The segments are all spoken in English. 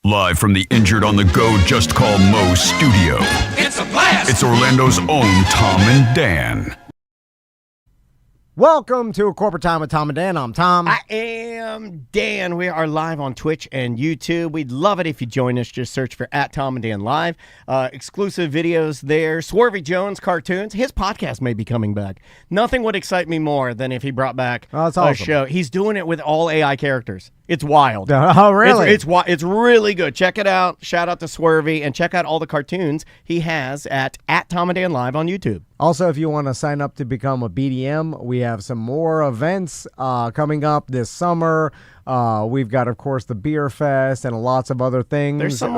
Live from the Injured on the Go Just Call Mo studio. It's a blast! It's Orlando's own Tom and Dan. Welcome to A Corporate Time with Tom and Dan. I'm Tom. I am Dan. We are live on Twitch and YouTube. We'd love it if you join us. Just search for @Tom and Dan Live. Exclusive videos there. Swervy Jones cartoons. His podcast may be coming back. Nothing would excite me more than if he brought back that's a awesome. show. He's doing it with all AI characters. It's wild. Oh, really? It's really good. Check it out. Shout out to Swervy and check out all the cartoons he has at @Tom and Dan Live on YouTube. Also, if you want to sign up to become a BDM, we have some more events coming up this summer. We've got, of course, the Beer Fest and lots of other things. There's some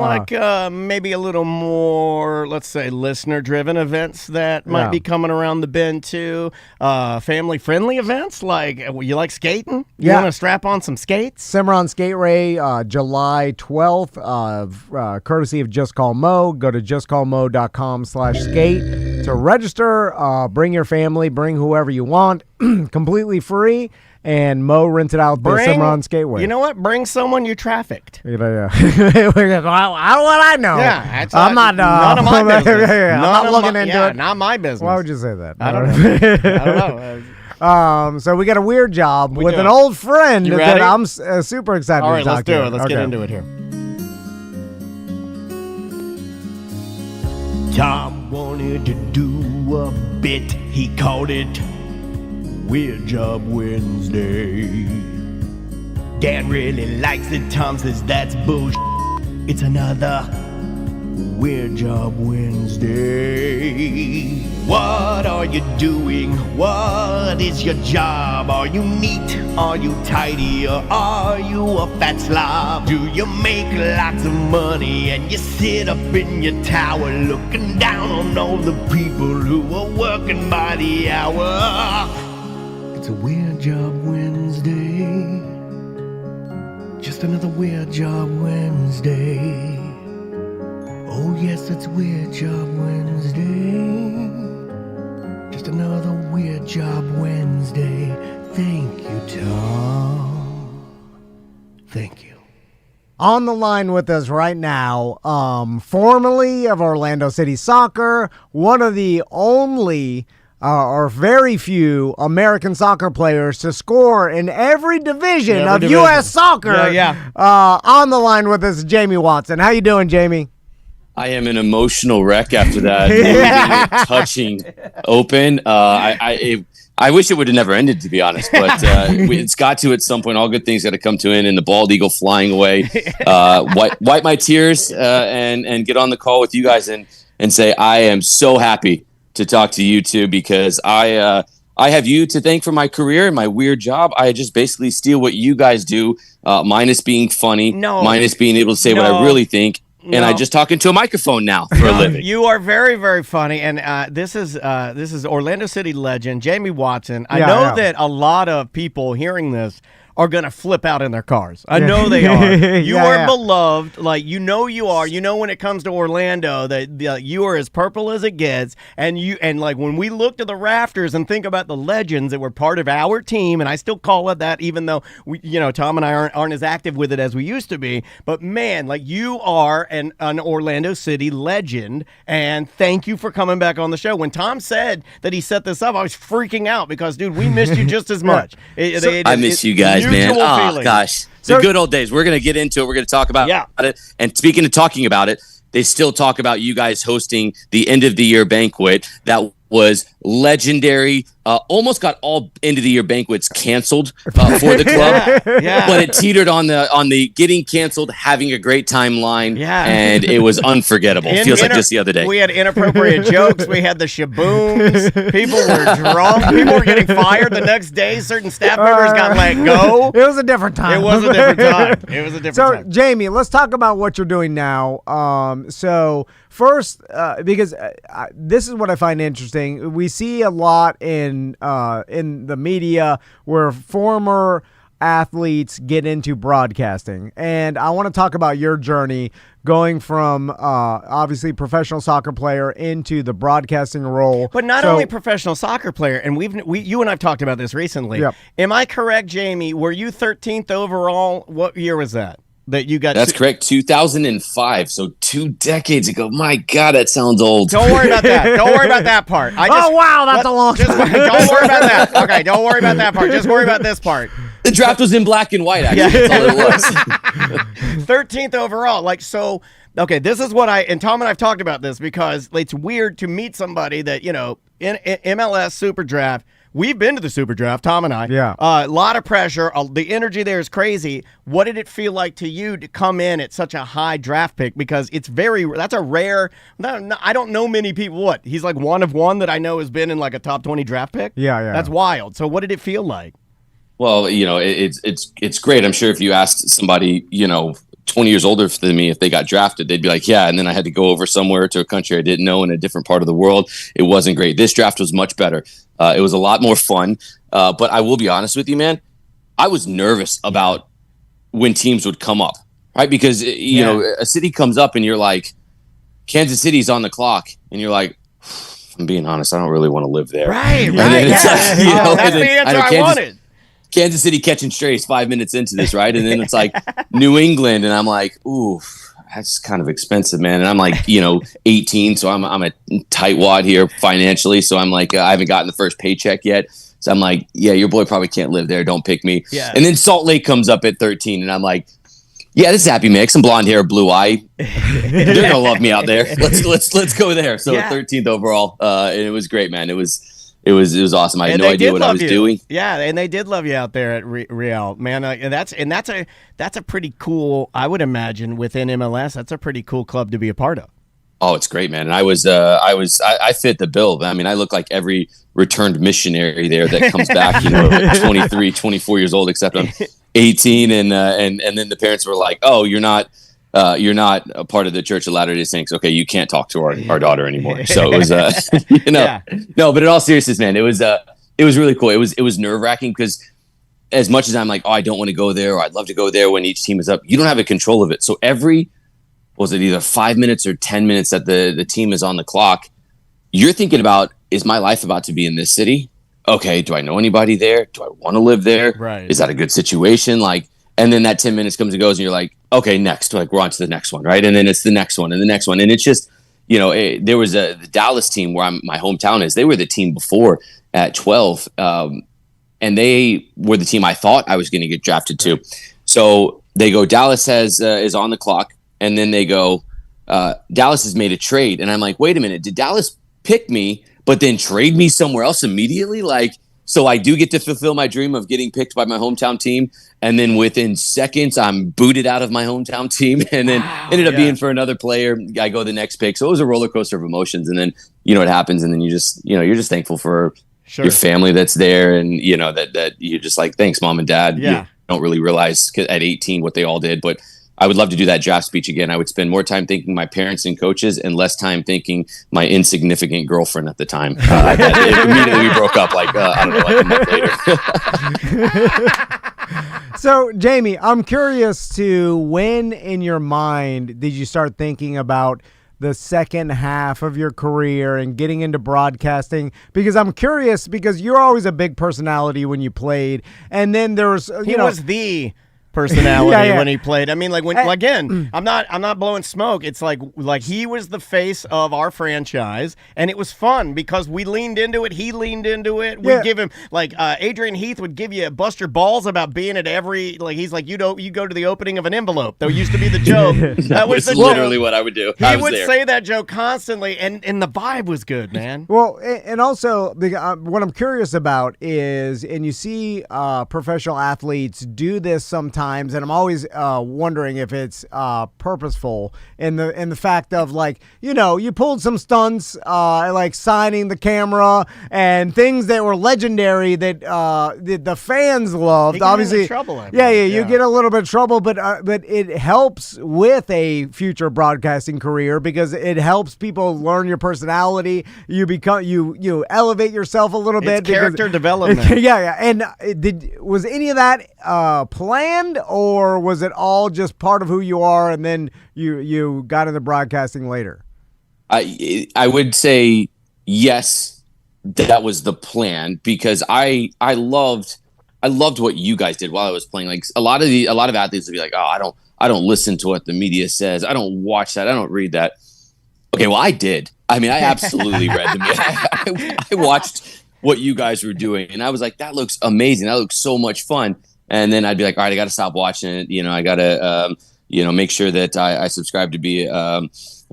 maybe a little more, let's say, listener-driven events that might be coming around the bend too. Family-friendly events, like you like skating? You want to strap on some skates? Cimarron Skate Ray, July 12th, courtesy of Just Call Mo. Go to justcallmo.com/skate to register. Bring your family, bring whoever you want, completely free. And Mo rented out the Cimarron Skateway. You know what? Bring someone you trafficked. How would I know? Yeah, I'm not. None of my business. I'm not looking into it. Not my business. Why would you say that? I don't know. I don't know. So we got a weird job with an old friend You that ready? I'm super excited All to right, talk let's do to. it. Let's get into it here. Tom wanted to do a bit. He called it Weird Job Wednesday. Dan really likes it. Tom says that's bullshit. It's another Weird Job Wednesday. What are you doing? What is your job? Are you neat? Are you tidy? Or are you a fat slob? Do you make lots of money and you sit up in your tower looking down on all the people who are working by the hour? It's a Weird Job Wednesday. Just another Weird Job Wednesday. Oh yes, it's Weird Job Wednesday. Just another Weird Job Wednesday. Thank you, Tom. Thank you. On the line with us right now, formerly of Orlando City Soccer, one of the only or very few American soccer players to score in every division of U.S. soccer. On the line with us, Jaime Watson. How you doing, Jamie? I am an emotional wreck after that touching open. I wish it would have never ended, to be honest, but it's got to at some point. All good things got to come to an end, and the bald eagle flying away. Wipe my tears and get on the call with you guys and say I am so happy to talk to you two, because I have you to thank for my career and my weird job. I just basically steal what you guys do, minus being funny, minus being able to say what I really think. And I just talk into a microphone now for a living. You are very, very funny, and this is Orlando City legend Jaime Watson. I know that a lot of people hearing this are going to flip out in their cars. I know they are. You are beloved. Like, you are. You know, when it comes to Orlando, that you are as purple as it gets. And like, when we look to the rafters and think about the legends that were part of our team, and I still call it that, even though Tom and I aren't as active with it as we used to be. But man, like, you are an Orlando City legend, and thank you for coming back on the show. When Tom said that he set this up, I was freaking out because, dude, we missed you just as much. I miss you guys, man. Oh, gosh. The good old days. We're going to get into it. We're going to talk about it. And speaking of talking about it, they still talk about you guys hosting the end of the year banquet that was legendary. Almost got all end of the year banquets canceled for the club, but it teetered on the getting canceled, having a great time line, and it was unforgettable. Feels like just the other day. We had inappropriate jokes. We had the shabooms. People were drunk. People were getting fired the next day. Certain staff members got let go. It was a different time. It was a different time. So, Jamie, let's talk about what you're doing now. So first, because this is what I find interesting. We see a lot in the media where former athletes get into broadcasting, and I want to talk about your journey going from obviously professional soccer player into the broadcasting role. But not only professional soccer player, and you and I've talked about this recently. Yep. Am I correct, Jamie? Were you 13th overall? What year was that? that you got. That's correct. 2005. So 2 decades ago. My God, that sounds old. Don't worry about that. Don't worry about that part. Oh, wow, that's a long time. Don't worry about that. Okay, don't worry about that part. Just worry about this part. The draft was in black and white, actually. That's all it was. 13th overall. Like, so, okay, this is what and Tom and I've talked about this because it's weird to meet somebody that, in MLS Super Draft. We've been to the Super Draft, Tom and I. Yeah. A lot of pressure. The energy there is crazy. What did it feel like to you to come in at such a high draft pick? Because that's a rare, I don't know many people. He's like one of one that I know has been in like a top 20 draft pick? Yeah. That's wild. So what did it feel like? Well, it's great. I'm sure if you asked somebody, 20 years older than me, if they got drafted, they'd be like, yeah. And then I had to go over somewhere to a country I didn't know in a different part of the world. It wasn't great. This draft was much better. It was a lot more fun. But I will be honest with you, man. I was nervous about when teams would come up, right? Because, a city comes up and you're like, Kansas City's on the clock. And you're like, I'm being honest, I don't really want to live there. Right. That's the answer I wanted. Kansas City catching strays 5 minutes into this, right? And then it's like New England, and I'm like, ooh, that's kind of expensive, man. And I'm like, 18, so I'm a tightwad here financially. So I'm like, I haven't gotten the first paycheck yet. So I'm like, yeah, your boy probably can't live there. Don't pick me. Yeah. And then Salt Lake comes up at 13, and I'm like, yeah, this is happy mix. Some blonde hair, blue eye. They're gonna love me out there. Let's go there. So 13th overall, and it was great, man. It was awesome. I had no idea what I was doing. Yeah, and they did love you out there at Real, man. And that's a pretty cool. I would imagine within MLS, that's a pretty cool club to be a part of. Oh, it's great, man. And I fit the bill. I mean, I look like every returned missionary there that comes back, 23, 24 years old, except I'm 18. And then the parents were like, oh, you're not a part of the Church of Latter-day Saints. Okay, you can't talk to our daughter anymore. So it was, No, but in all seriousness, man, it was really cool. It was nerve-wracking because as much as I'm like, oh, I don't want to go there, or I'd love to go there when each team is up, you don't have a control of it. So was it either 5 minutes or 10 minutes that the team is on the clock, you're thinking about, is my life about to be in this city? Okay, do I know anybody there? Do I want to live there? Right. Is that a good situation? And then that 10 minutes comes and goes, and you're like, okay, next. Like, we're on to the next one, right? And then it's the next one and the next one. And it's just, there was the Dallas team where my hometown is. They were the team before at 12. And they were the team I thought I was going to get drafted to. So they go, Dallas is on the clock. And then they go, Dallas has made a trade. And I'm like, wait a minute, did Dallas pick me, but then trade me somewhere else immediately? So I do get to fulfill my dream of getting picked by my hometown team. And then within seconds, I'm booted out of my hometown team and then ended up being for another player. I go the next pick. So it was a roller coaster of emotions. And then, what happens. And then you're just thankful for your family that's there. And, that you're just like, thanks, mom and dad. Yeah. You don't really realize at 18 what they all did. But I would love to do that draft speech again. I would spend more time thanking my parents and coaches and less time thanking my insignificant girlfriend at the time. Immediately we broke up, I don't know, a month later. So, Jamie, I'm curious to when in your mind did you start thinking about the second half of your career and getting into broadcasting? Because I'm curious, because you're always a big personality when you played, and then there was, He was the personality when he played. I mean, again, I'm not blowing smoke. It's like he was the face of our franchise, and it was fun because we leaned into it. He leaned into it. We'd give him Adrian Heath would give you bust your balls about being at every he's like, you go to the opening of an envelope. That used to be the joke. That was literally what I would do. He would say that joke constantly, and the vibe was good, man. Well, and also what I'm curious about is, and you see professional athletes do this sometimes, and I'm always wondering if it's purposeful in the fact of you pulled some stunts like signing the camera and things that were legendary that the fans loved. Obviously, trouble. You get a little bit of trouble, but it helps with a future broadcasting career because it helps people learn your personality. You become you elevate yourself a little bit. Character development. And was any of that planned, or was it all just part of who you are, and then you got into broadcasting later? I would say yes, that was the plan, because I loved what you guys did while I was playing. Like a lot of athletes would be like, oh, I don't listen to what the media says. I don't watch that. I don't read that. Okay, well, I did. I mean, I absolutely read the media. I watched what you guys were doing, and I was like, that looks amazing. That looks so much fun. And then I'd be like, all right, I got to stop watching it. I got to, make sure that I subscribe to be a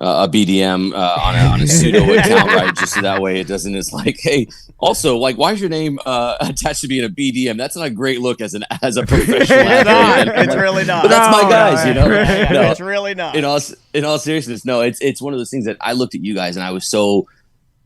BDM on a pseudo account, right? Just so that way it doesn't. It's like, hey, also, like, why is your name attached to being a BDM? That's not a great look as a professional athlete. It's really not. But that's my guys, No, it's really not. In all seriousness, no, it's one of those things that I looked at you guys and I was so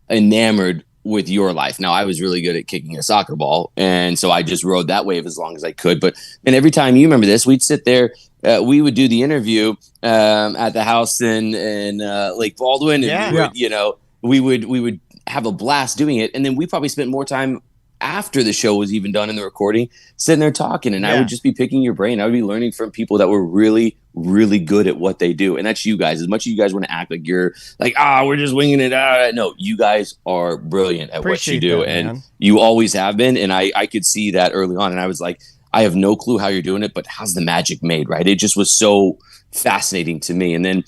enamored with your life. Now, I was really good at kicking a soccer ball, and so I just rode that wave as long as I could. And every time, you remember this, we'd sit there, we would do the interview at the house in Lake Baldwin, and we would have a blast doing it. And then we probably spent more time after the show was even done in the recording, sitting there talking, and I would just be picking your brain. I would be learning from people that were really, really good at what they do. And that's you guys. As much as you guys want to act like you're like, we're just winging it out. No, you guys are brilliant at what you do. And you always have been. And I could see that early on. And I was like, I have no clue how you're doing it, but how's the magic made, right? It just was so fascinating to me. And then,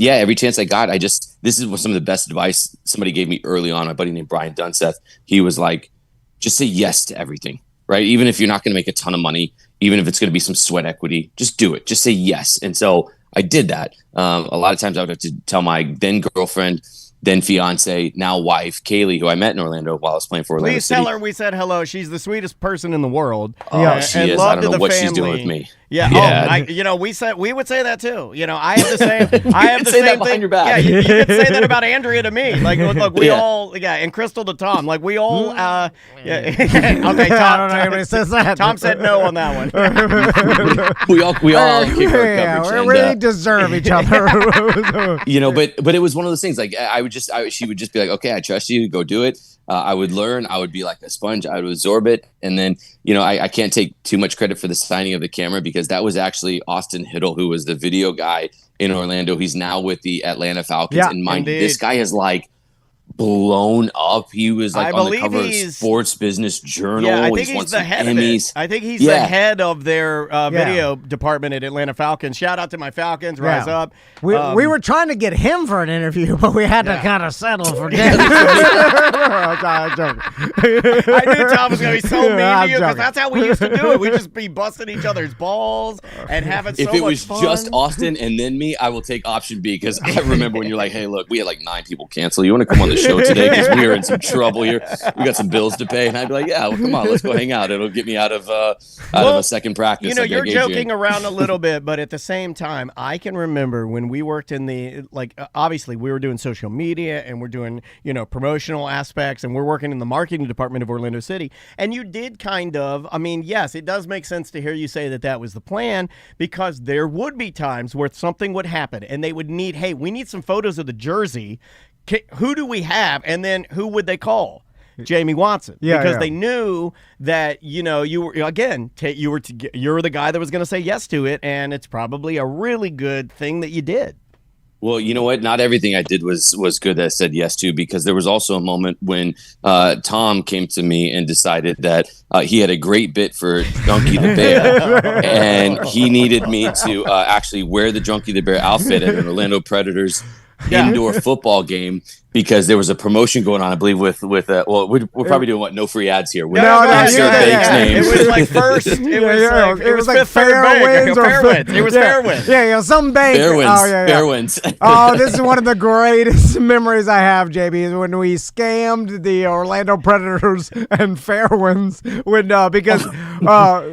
every chance I got, this is some of the best advice somebody gave me early on. A buddy named Brian Dunseth. He was like, just say yes to everything, right? Even if you're not going to make a ton of money, even if it's going to be some sweat equity, just do it. Just say yes. And so I did that. A lot of times I would have to tell my then girlfriend, then fiance, now wife, Kaylee, who I met in Orlando while I was playing for Orlando Please City. tell her we said hello. She's the sweetest person in the world. Oh, she is. I don't know what she's doing with me. Yeah. We would say that too. I have the same. I have the say same that behind thing. your back. Yeah, you could say that about Andrea to me. Like, look, we all, and Crystal to Tom. Like, we all. Okay, Tom. I don't know anybody says that. Tom said no on that one. we all keep our coverage. We deserve each other. But it was one of those things. Like she would just be like, okay, I trust you. Go do it. I would learn. I would be like a sponge. I would absorb it. And then, I can't take too much credit for the signing of the camera because that was actually Austin Hiddle, who was the video guy in Orlando. He's now with the Atlanta Falcons. Yeah, and mind you, this guy is like blown up. He was like on the cover of Sports Business Journal. Yeah, I think he's the head of it. I think he's the head of their video department at Atlanta Falcons. Shout out to my Falcons. Rise up. We were trying to get him for an interview, but we had to kind of settle for Dennis. I knew Tom was going to be so mean to you because that's how we used to do it. We'd just be busting each other's balls and having so much fun. If it was just Austin and then me, I will take option B because I remember when you're like, hey, look, we had like 9 people cancel. You want to come on the show today because we are in some trouble here. We got some bills to pay. And I'd be like, yeah, well, come on, let's go hang out. It'll get me out of a second practice. You're joking around a little bit, but at the same time, I can remember when we worked in the, obviously we were doing social media and we're doing, promotional aspects and we're working in the marketing department of Orlando City. And you did kind of, yes, it does make sense to hear you say that was the plan because there would be times where something would happen and they would need, hey, we need some photos of the jersey. Who do we have? And then who would they call? Jaime Watson. Because they knew that, you were, again, you were the guy that was going to say yes to it. And it's probably a really good thing that you did. Well, you know what? Not everything I did was good that I said yes to, because there was also a moment when Tom came to me and decided that he had a great bit for Junkie the Bear, and he needed me to actually wear the Junkie the Bear outfit at an Orlando Predators indoor football game, because there was a promotion going on, I believe, we're probably doing no free ads here. It was like first. It was like Fairwinds or Fairwinds. It was Fairwinds. Yeah, some bank. Fairwinds. Oh, this is one of the greatest memories I have, JB, is when we scammed the Orlando Predators and Fairwinds because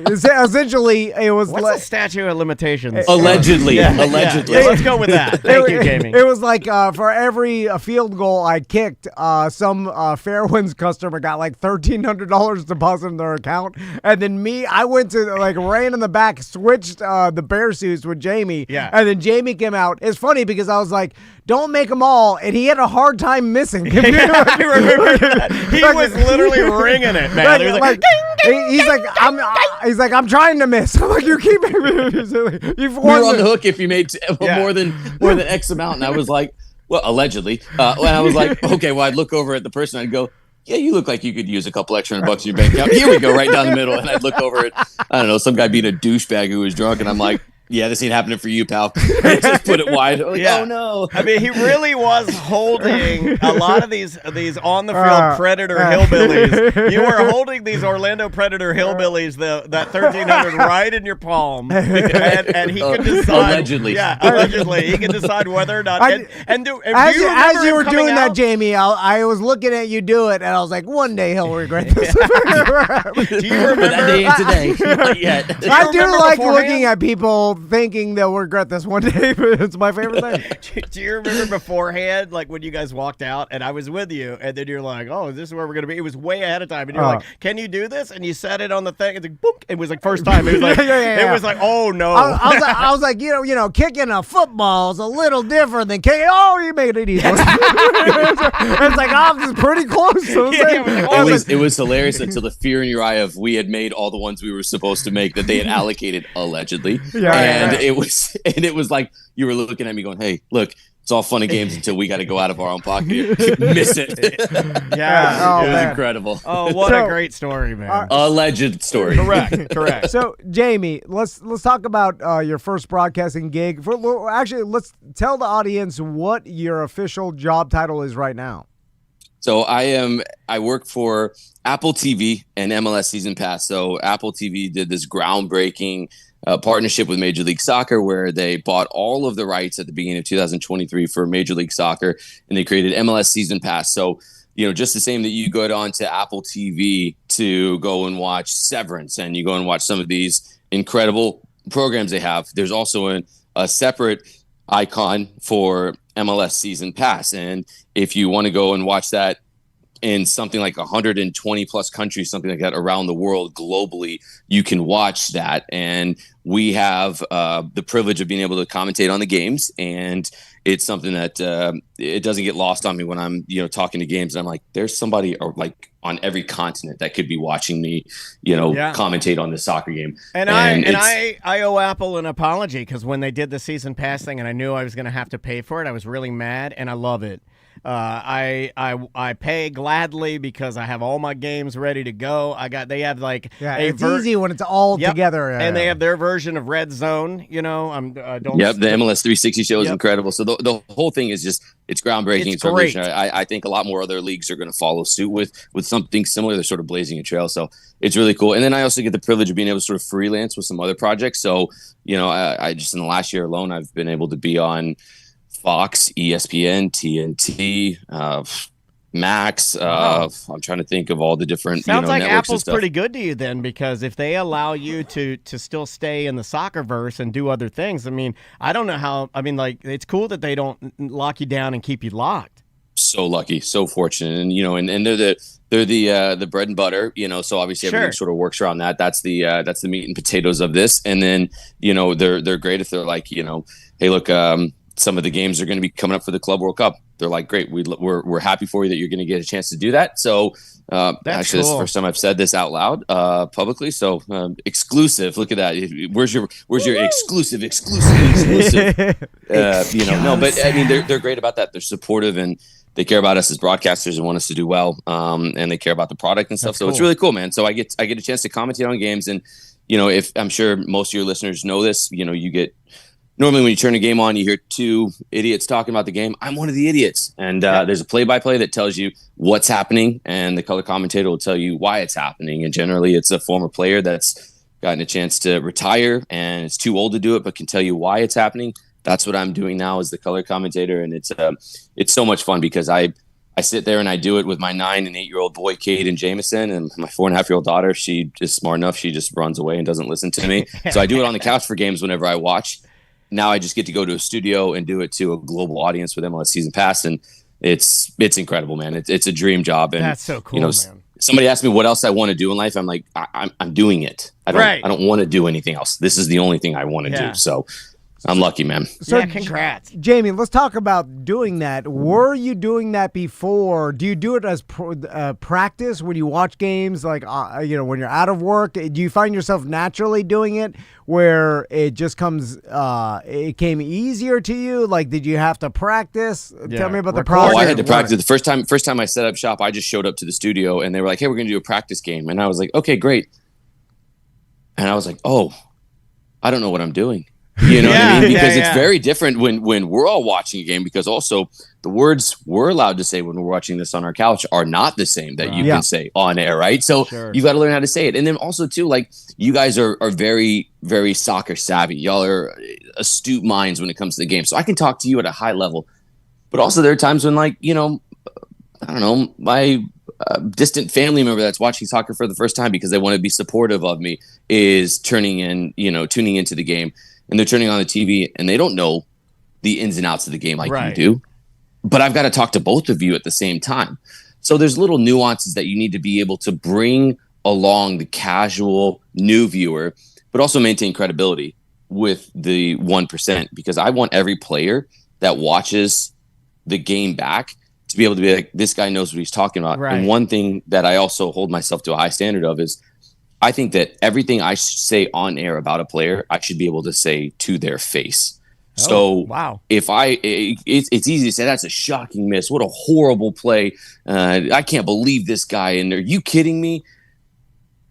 essentially it was the statute of limitations? Allegedly. Yeah, let's go with that. Thank you, Jamie. It was like for every field goal I kicked, some Fairwinds customer got like $1,300 deposited in their account, and then I went to ran in the back, switched the bear suits with Jamie, and then Jamie came out. It's funny because I was like, "Don't make them all," and he had a hard time missing. I remember that. He was literally ringing it, man. He was he's like, I'm trying to miss. I'm like, you keep you've won on the hook if you made more than X amount, and I was like, well, allegedly. And I was like, okay, well, I'd look over at the person. I'd go, yeah, you look like you could use a couple extra $100 in your bank account. Here we go, right down the middle. And I'd look over at, I don't know, some guy being a douchebag who was drunk. And I'm like, Yeah, this ain't happening for you, pal. Just put it wide. Like, Yeah. Oh no. I mean, he really was holding a lot of these on the field Predator hillbillies. You were holding these Orlando Predator hillbillies, that 1300 right in your palm, and he could decide. Allegedly. Yeah, allegedly, he could decide whether or not. And do you As remember you were him coming doing that, out? Jamie, I was looking at you do it, and I was like, one day he'll regret this. Do you remember That day ain't today. Not yet. I do remember like beforehand? looking at people thinking they'll regret this one day. It's my favorite thing. Do you remember beforehand, like when you guys walked out and I was with you, and then you're like, "Oh, this is where we're gonna be." It was way ahead of time, and you're like, "Can you do this?" And you said it on the thing. It's like, boom. It was like first time. It was like, Yeah. it was like, oh no. I was like, you know, kicking a football is a little different than kicking. Oh, you made it easy. It's like, oh, this is pretty close. So It was hilarious until the fear in your eye of we had made all the ones we were supposed to make that they had allocated allegedly, it was like you were looking at me going, "Hey, look, it's all fun and games until we got to go out of our own pocket." Miss it. Yeah, it was man. incredible. Oh, what a great story, man. Alleged story. Correct. So, Jamie, let's talk about your first broadcasting gig. Actually, let's tell the audience what your official job title is right now. So I work for Apple TV and MLS Season Pass. So Apple TV did this groundbreaking partnership with Major League Soccer where they bought all of the rights at the beginning of 2023 for Major League Soccer, and they created MLS Season Pass. So, you know, just the same that you go on to Apple TV to go and watch Severance and you go and watch some of these incredible programs they have, there's also a separate icon for MLS Season Pass. And if you want to go and watch that in something like 120 plus countries, something like that around the world globally, you can watch that. And we have the privilege of being able to commentate on the games. And it's something that it doesn't get lost on me when I'm, you know, talking to games. And I'm like, there's somebody like on every continent that could be watching me, you know, commentate on this soccer game. And I owe Apple an apology because when they did the season pass thing and I knew I was going to have to pay for it, I was really mad, and I love it. I pay gladly because I have all my games ready to go. They have like it's easy when it's all together, and they have their version of Red Zone. You know, the MLS 360 show is incredible. So the whole thing is just it's groundbreaking. It's great. I think a lot more other leagues are going to follow suit with something similar. They're sort of blazing a trail. So it's really cool. And then I also get the privilege of being able to sort of freelance with some other projects. So you know, I just in the last year alone, I've been able to be on Fox, ESPN, TNT, Max. I'm trying to think of all the different. Sounds like networks Apple's pretty good to you then, because if they allow you to still stay in the soccer verse and do other things, I mean, I don't know how. I mean, like, it's cool that they don't lock you down and keep you locked. So lucky, so fortunate, and you know, and they're the bread and butter, you know. So obviously everything sort of works around that. That's the meat and potatoes of this, and then you know they're great if they're like, you know, hey, look. Some of the games are going to be coming up for the Club World Cup. They're like, great, we're happy for you that you're going to get a chance to do that. So actually, cool. This is the first time I've said this out loud publicly. So exclusive. Look at that. Where's your exclusive? You know, no, but I mean, they're great about that. They're supportive and they care about us as broadcasters and want us to do well. And they care about the product and stuff. So it's really cool, man. So I get a chance to commentate on games, and you know, if I'm sure most of your listeners know this, you know, you get. Normally, when you turn a game on, you hear two idiots talking about the game. I'm one of the idiots. And there's a play-by-play that tells you what's happening, and the color commentator will tell you why it's happening. And generally, it's a former player that's gotten a chance to retire and is too old to do it, but can tell you why it's happening. That's what I'm doing now as the color commentator. And it's so much fun because I sit there and I do it with my 9 and 8-year-old boy, Cade and Jameson, and my 4.5-year-old daughter. She is smart enough. She just runs away and doesn't listen to me. So I do it on the couch for games whenever I watch. Now I just get to go to a studio and do it to a global audience with MLS Season Pass, and it's incredible, man. It's a dream job, and that's so cool, you know, man. Somebody asked me what else I want to do in life. I'm like, I'm doing it. I don't want to do anything else. This is the only thing I want to do. So I'm lucky, man. So congrats, Jamie. Let's talk about doing that. Were you doing that before? Do you do it as practice when you watch games? Like, you know, when you're out of work, do you find yourself naturally doing it, where it just comes? It came easier to you. Like, did you have to practice? Tell me about the process. Oh, I had to practice. The first time I set up shop, I just showed up to the studio, and they were like, "Hey, we're going to do a practice game," and I was like, "Okay, great." And I was like, "Oh, I don't know what I'm doing." You know what I mean? Because it's very different when we're all watching a game, because also the words we're allowed to say when we're watching this on our couch are not the same that you can say on air, right? So you got to learn how to say it. And then also too, like, you guys are very, very soccer savvy. Y'all are astute minds when it comes to the game. So I can talk to you at a high level, but also there are times when, like, you know, I don't know, my distant family member that's watching soccer for the first time because they want to be supportive of me is tuning into the game, and they're turning on the TV and they don't know the ins and outs of the game like you do. But I've got to talk to both of you at the same time. So there's little nuances that you need to be able to bring along the casual new viewer, but also maintain credibility with the 1%, because I want every player that watches the game back to be able to be like, this guy knows what he's talking about. And one thing that I also hold myself to a high standard of is I think that everything I say on air about a player, I should be able to say to their face. So if it's easy to say that's a shocking miss. What a horrible play. I can't believe this guy. And are you kidding me?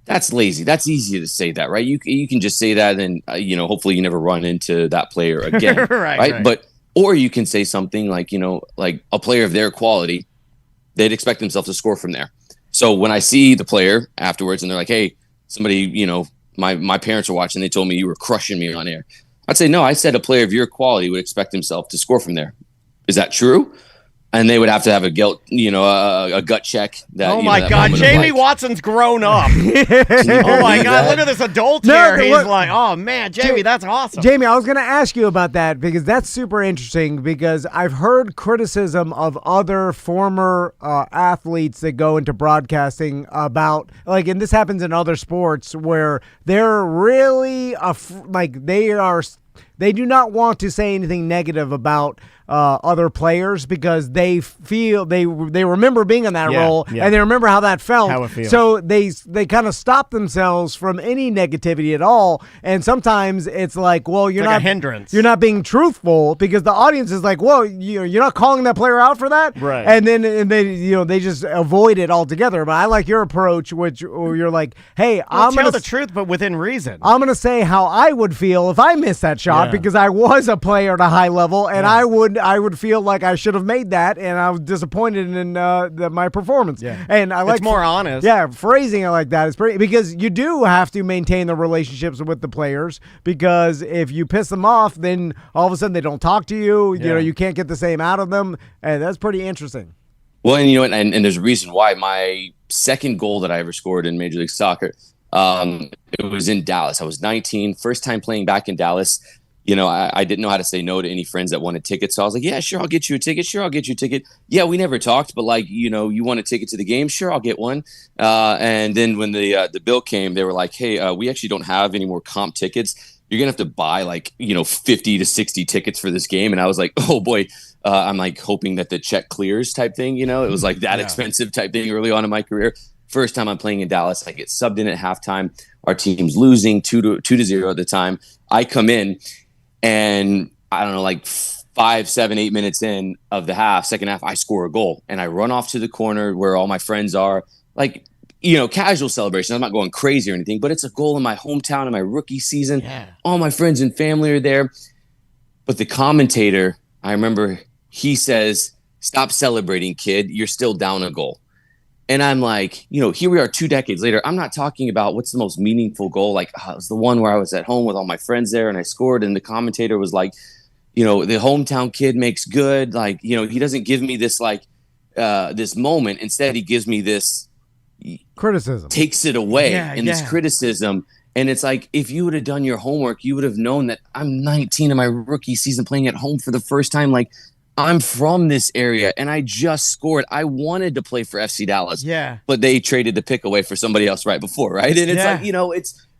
That's lazy. That's easy to say that, right? You can just say that, and hopefully you never run into that player again, right? But or you can say something like, like a player of their quality, they'd expect themselves to score from there. So when I see the player afterwards and they're like, hey, somebody, my parents are watching, they told me you were crushing me on air, I'd say, no, I said a player of your quality would expect himself to score from there. Is that true? And they would have to have a gut check. That, oh my God, Jamie Watson's grown up. Oh my God, look at this adult here. He's like, oh man, Jamie, that's awesome. Jamie, I was going to ask you about that because that's super interesting, because I've heard criticism of other former athletes that go into broadcasting about, like, and this happens in other sports where they're really they do not want to say anything negative about other players because they feel they remember being in that role and they remember how that felt. How it feels. So they kind of stop themselves from any negativity at all. And sometimes it's like, well, you're not a hindrance. You're not being truthful because the audience is like, well, you're not calling that player out for that, right? And then they just avoid it altogether. But I like your approach, which you're like, hey, I'm tell gonna the truth, but within reason. I'm gonna say how I would feel if I missed that shot because I was a player at a high level, and I would feel like I should have made that, and I was disappointed in my performance. Yeah. And I like it's more honest. Yeah, phrasing it like that is pretty, because you do have to maintain the relationships with the players, because if you piss them off, then all of a sudden they don't talk to you. You know, you can't get the same out of them, and that's pretty interesting. Well, and and there's a reason why. My second goal that I ever scored in Major League Soccer, it was in Dallas. I was 19, first time playing back in Dallas. I didn't know how to say no to any friends that wanted tickets. So I was like, yeah, sure, I'll get you a ticket. Sure, I'll get you a ticket. Yeah, we never talked, but like, you want a ticket to the game? Sure, I'll get one. And then when the bill came, they were like, hey, we actually don't have any more comp tickets. You're going to have to buy 50 to 60 tickets for this game. And I was like, oh boy, I'm like hoping that the check clears type thing. It was like that expensive type thing early on in my career. First time I'm playing in Dallas, I get subbed in at halftime. Our team's losing 2-0 at the time. I come in, and I don't know, like 5, 7, 8 minutes in of the second half, I score a goal, and I run off to the corner where all my friends are, like, casual celebration. I'm not going crazy or anything, but it's a goal in my hometown in my rookie season. Yeah. All my friends and family are there. But the commentator, I remember, he says, "Stop celebrating, kid. You're still down a goal." And I'm like, here we are 2 decades later. I'm not talking about what's the most meaningful goal. Like, it was the one where I was at home with all my friends there and I scored. And the commentator was like, the hometown kid makes good. Like, he doesn't give me this, this moment. Instead, he gives me this criticism, takes it away this criticism. And it's like, if you would have done your homework, you would have known that I'm 19 in my rookie season playing at home for the first time. Like, I'm from this area and I just scored. I wanted to play for FC Dallas. Yeah. But they traded the pick away for somebody else right before, right? And it's like,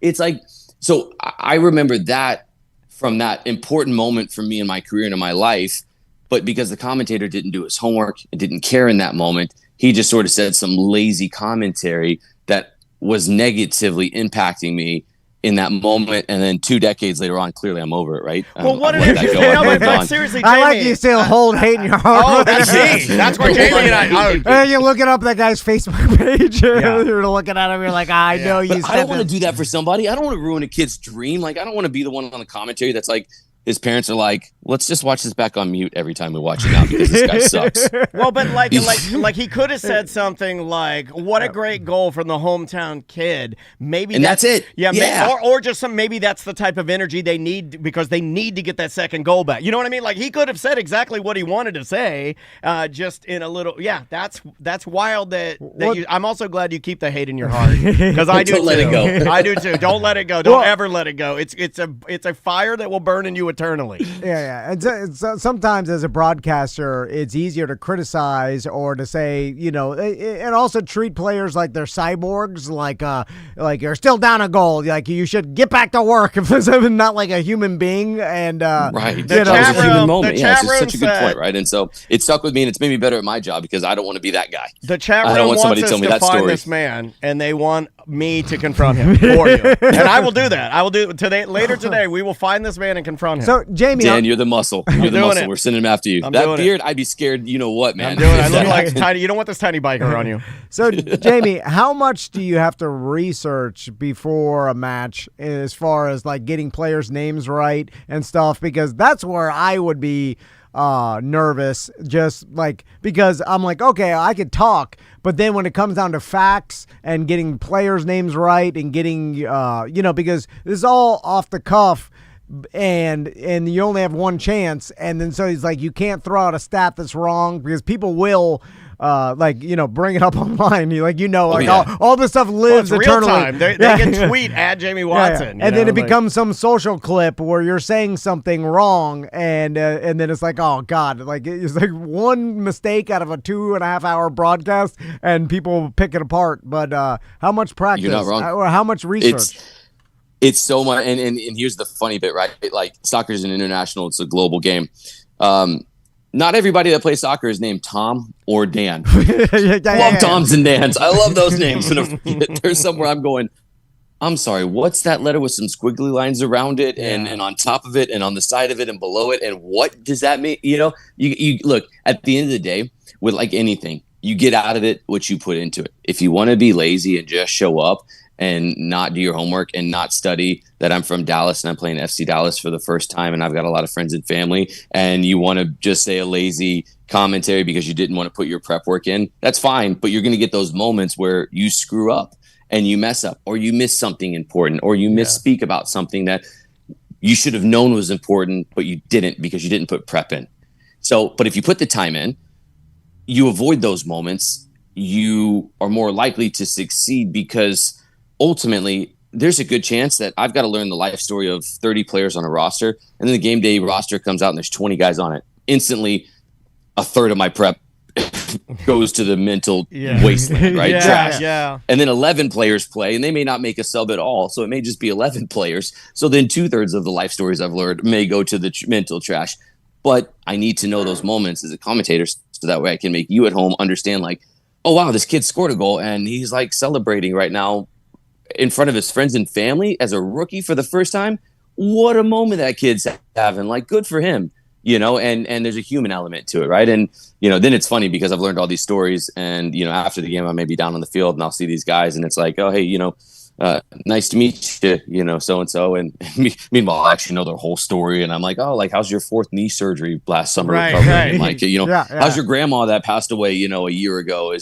it's like, so I remember that from that important moment for me in my career and in my life. But because the commentator didn't do his homework and didn't care in that moment, he just sort of said some lazy commentary that was negatively impacting me. in that moment, and then 2 decades later on, clearly I'm over it, right? Well, what I've let that go. I've moved but on. seriously, Jamie, I like you still hold hate in your heart. Oh, that's me. That's where Jamie and I. And you're looking up that guy's Facebook page. You're looking at him. You're like, I know you. But I don't want to do that for somebody. I don't want to ruin a kid's dream. Like, I don't want to be the one on the commentary that's like, his parents are like, let's just watch this back on mute every time we watch it now because this guy sucks. Well, but like he could have said something like, "What a great goal from the hometown kid." Maybe that's it. Yeah. Or just maybe that's the type of energy they need because they need to get that second goal back. You know what I mean? Like he could have said exactly what he wanted to say, just in a little. Yeah, that's wild. I'm also glad you keep the hate in your heart because I do. Don't let it go. I do too. Don't let it go. Don't ever let it go. It's a fire that will burn in you eternally. Yeah. And sometimes as a broadcaster, it's easier to criticize or to say, and also treat players like they're cyborgs, like you're still down a goal, like you should get back to work if there's not like a human being. And right, that was a human moment. Yeah, it's just such a good point, right? And so it stuck with me, and it's made me better at my job because I don't want to be that guy. The chat room I don't want somebody to wants tell me us that to find story. this man, and they want me to confront him for you, and I will do that. I will do it today. Later today, we will find this man and confront him. So, Jamie, Dan, you're the muscle. You're the muscle. We're sending him after you. That beard, I'd be scared. You know what, man? I'm doing it. I look like tiny. You don't want this tiny biker on you. So, Jamie, how much do you have to research before a match as far as like getting players' names right and stuff? Because that's where I would be nervous, just like because I'm like, okay, I could talk, but then when it comes down to facts and getting players' names right and getting because this is all off the cuff. And you only have one chance, and then so he's like, you can't throw out a stat that's wrong because people will bring it up online. All this stuff lives it's eternally. Real time. They can tweet at Jamie Watson, and then it becomes some social clip where you're saying something wrong, and then it's like, oh god, like it's like one mistake out of a 2.5 hour broadcast, and people pick it apart. But how much practice? You're not wrong. Or how much research? It's so much, and here's the funny bit, right? Like soccer is an international; it's a global game. Not everybody that plays soccer is named Tom or Dan. Love Toms and Dans. I love those names. And there's somewhere I'm going, I'm sorry, what's that letter with some squiggly lines around it and on top of it and on the side of it and below it? And what does that mean? You look, at the end of the day, with like anything, you get out of it what you put into it. If you want to be lazy and just show up and not do your homework and not study that I'm from Dallas and I'm playing FC Dallas for the first time and I've got a lot of friends and family, and you want to just say a lazy commentary because you didn't want to put your prep work in, that's fine, but you're going to get those moments where you screw up and you mess up or you miss something important or you misspeak about something that you should have known was important, but you didn't because you didn't put prep in. So, but if you put the time in, you avoid those moments, you are more likely to succeed because ultimately, there's a good chance that I've got to learn the life story of 30 players on a roster, and then the game day roster comes out and there's 20 guys on it. Instantly, a third of my prep goes to the mental wasteland, right? Trash. Yeah. And then 11 players play, and they may not make a sub at all, so it may just be 11 players. So then 2/3 of the life stories I've learned may go to the mental trash. But I need to know those moments as a commentator so that way I can make you at home understand, like, oh, wow, this kid scored a goal, and he's, like, celebrating right now in front of his friends and family as a rookie for the first time. What a moment that kid's having. Like, good for him, and there's a human element to it, right? And, then it's funny because I've learned all these stories and, after the game, I may be down on the field and I'll see these guys and it's like, oh, hey, nice to meet you, so-and-so. And meanwhile, I actually know their whole story. And I'm like, oh, like, how's your 4th knee surgery last summer? Right. And like, how's your grandma that passed away, a year ago?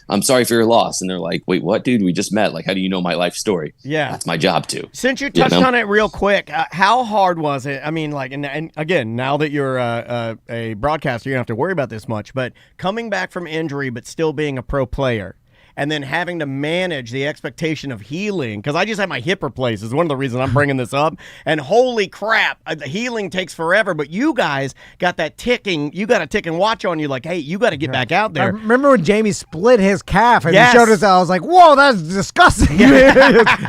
I'm sorry for your loss. And they're like, wait, what, dude? We just met. Like, how do you know my life story? Yeah. That's my job too. Since you touched on it real quick, how hard was it? I mean, like, and again, now that you're a broadcaster, you don't have to worry about this much, but coming back from injury, but still being a pro player, and then having to manage the expectation of healing, because I just had my hip replaced is one of the reasons I'm bringing this up. And holy crap, the healing takes forever. But you guys got that ticking. You got a ticking watch on you, like, hey, you got to get back out there. I remember when Jamie split his calf and he showed us. I was like, whoa, that's disgusting.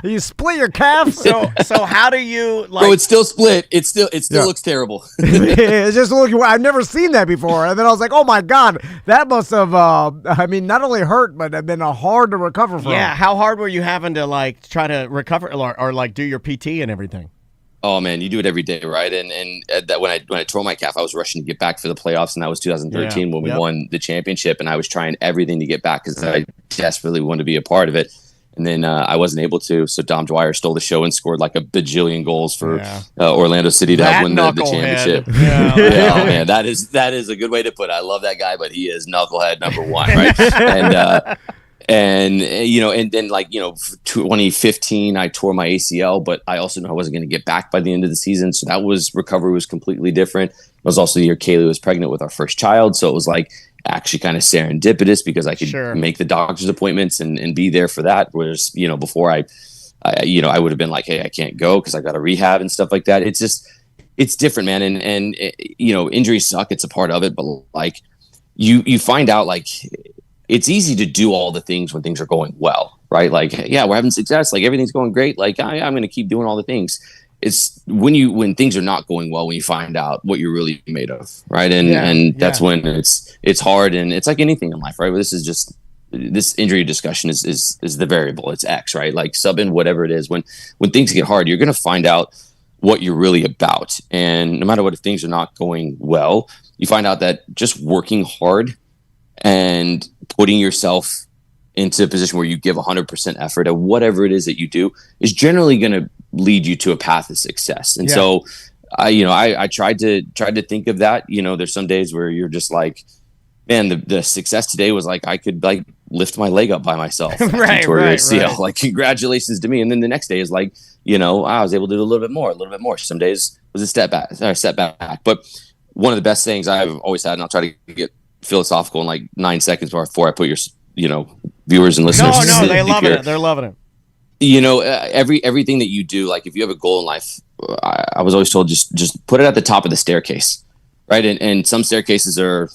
You split your calf. So how do you like? Bro, it's still split. It still looks terrible. It's just looking. I've never seen that before. And then I was like, oh my god, that must have. Not only hurt, but been a hard to recover from. Yeah, how hard were you having to like try to recover or like do your PT and everything? Oh man, you do it every day, right? And that when I tore my calf, I was rushing to get back for the playoffs, and that was 2013 when we won the championship, and I was trying everything to get back because I desperately wanted to be a part of it. And then I wasn't able to, so Dom Dwyer stole the show and scored like a bajillion goals for Orlando City to help win the championship. Oh man, that is a good way to put it. I love that guy, but he is knucklehead number one, right? And you know, and then like, you know, 2015, I tore my ACL, but I also knew I wasn't going to get back by the end of the season. So recovery was completely different. It was also the year Kaylee was pregnant with our first child. So it was like actually kind of serendipitous because I could make the doctor's appointments and be there for that. Whereas, you know, before I would have been like, hey, I can't go because I got a rehab and stuff like that. It's different, man. And you know, injuries suck. It's a part of it, but like you find out like, it's easy to do all the things when things are going well, right? Like, yeah, we're having success. Like everything's going great. Like I'm going to keep doing all the things. It's when things are not going well, when you find out what you're really made of, right? And that's when it's hard, and it's like anything in life, right? This is just this injury discussion is the variable. It's X, right? Like sub in whatever it is. When things get hard, you're going to find out what you're really about, and no matter what, if things are not going well, you find out that just working hard and putting yourself into a position where you give 100% effort at whatever it is that you do is generally going to lead you to a path of success. And so I tried to think of that. You know, there's some days where you're just like, man, the success today was like, I could like lift my leg up by myself. Right. Like, congratulations to me. And then the next day is like, you know, I was able to do a little bit more. Some days was a step back. But one of the best things I've always had, and I'll try to get philosophical in like 9 seconds before I put your, you know, viewers and listeners. No, they loving it. They're loving it. You know, everything that you do, like if you have a goal in life, I was always told just put it at the top of the staircase, right? And some staircases are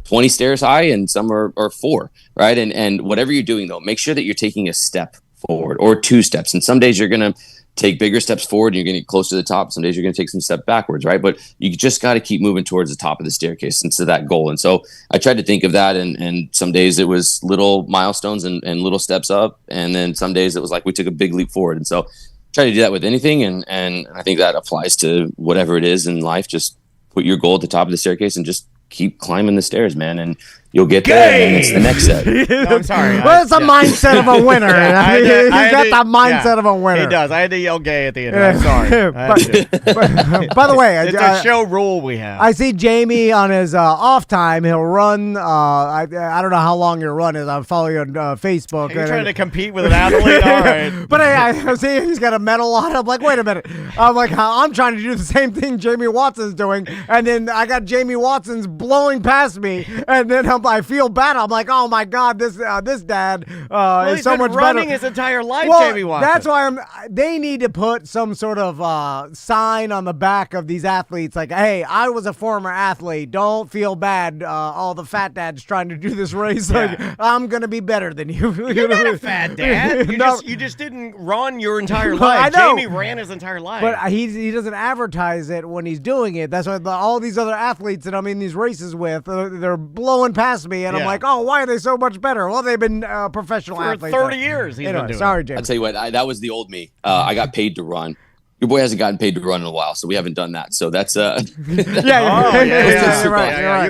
20 stairs high, and some are 4, right? And whatever you're doing though, make sure that you're taking a step forward or 2 steps. And some days you're gonna take bigger steps forward and you're going to get close to the top. Some days you're going to take some step backwards, right? But you just got to keep moving towards the top of the staircase and to that goal. And so I tried to think of that. And some days it was little milestones and little steps up. And then some days it was like we took a big leap forward. And so try to do that with anything. And I think that applies to whatever it is in life. Just put your goal at the top of the staircase and just keep climbing the stairs, man. And you'll get there, and it's the next step. No, I'm sorry. Well, it's a mindset of a winner. He's got the mindset of a winner. He does. I had to yell gay at the end. I'm sorry. By the way, it's a show rule we have. I see Jamie on his off time. He'll run. I don't know how long your run is. I'm following you on Facebook. You're trying to compete with an athlete? All right. But I see he's got a medal on. I'm like, wait a minute. I'm like, I'm trying to do the same thing Jamie Watson's doing, and then I got Jamie Watson's blowing past me, and then I feel bad. I'm like, oh my God, this dad is so much better. Running his entire life, Jamie Watson. That's why they need to put some sort of sign on the back of these athletes, like, hey, I was a former athlete. Don't feel bad. All the fat dads trying to do this race. Like, I'm gonna be better than you. You're not a fat dad. You just didn't run your entire life. I know. Jamie ran his entire life. But he doesn't advertise it when he's doing it. That's why all these other athletes that I'm in these races with, they're blowing past me, and I'm like, oh, why are they so much better? Well, they've been professional athletes. For 30 years he's been doing sorry, it. James. I'll tell you what, that was the old me. I got paid to run. Your boy hasn't gotten paid to run in a while, so we haven't done that. So that's right. You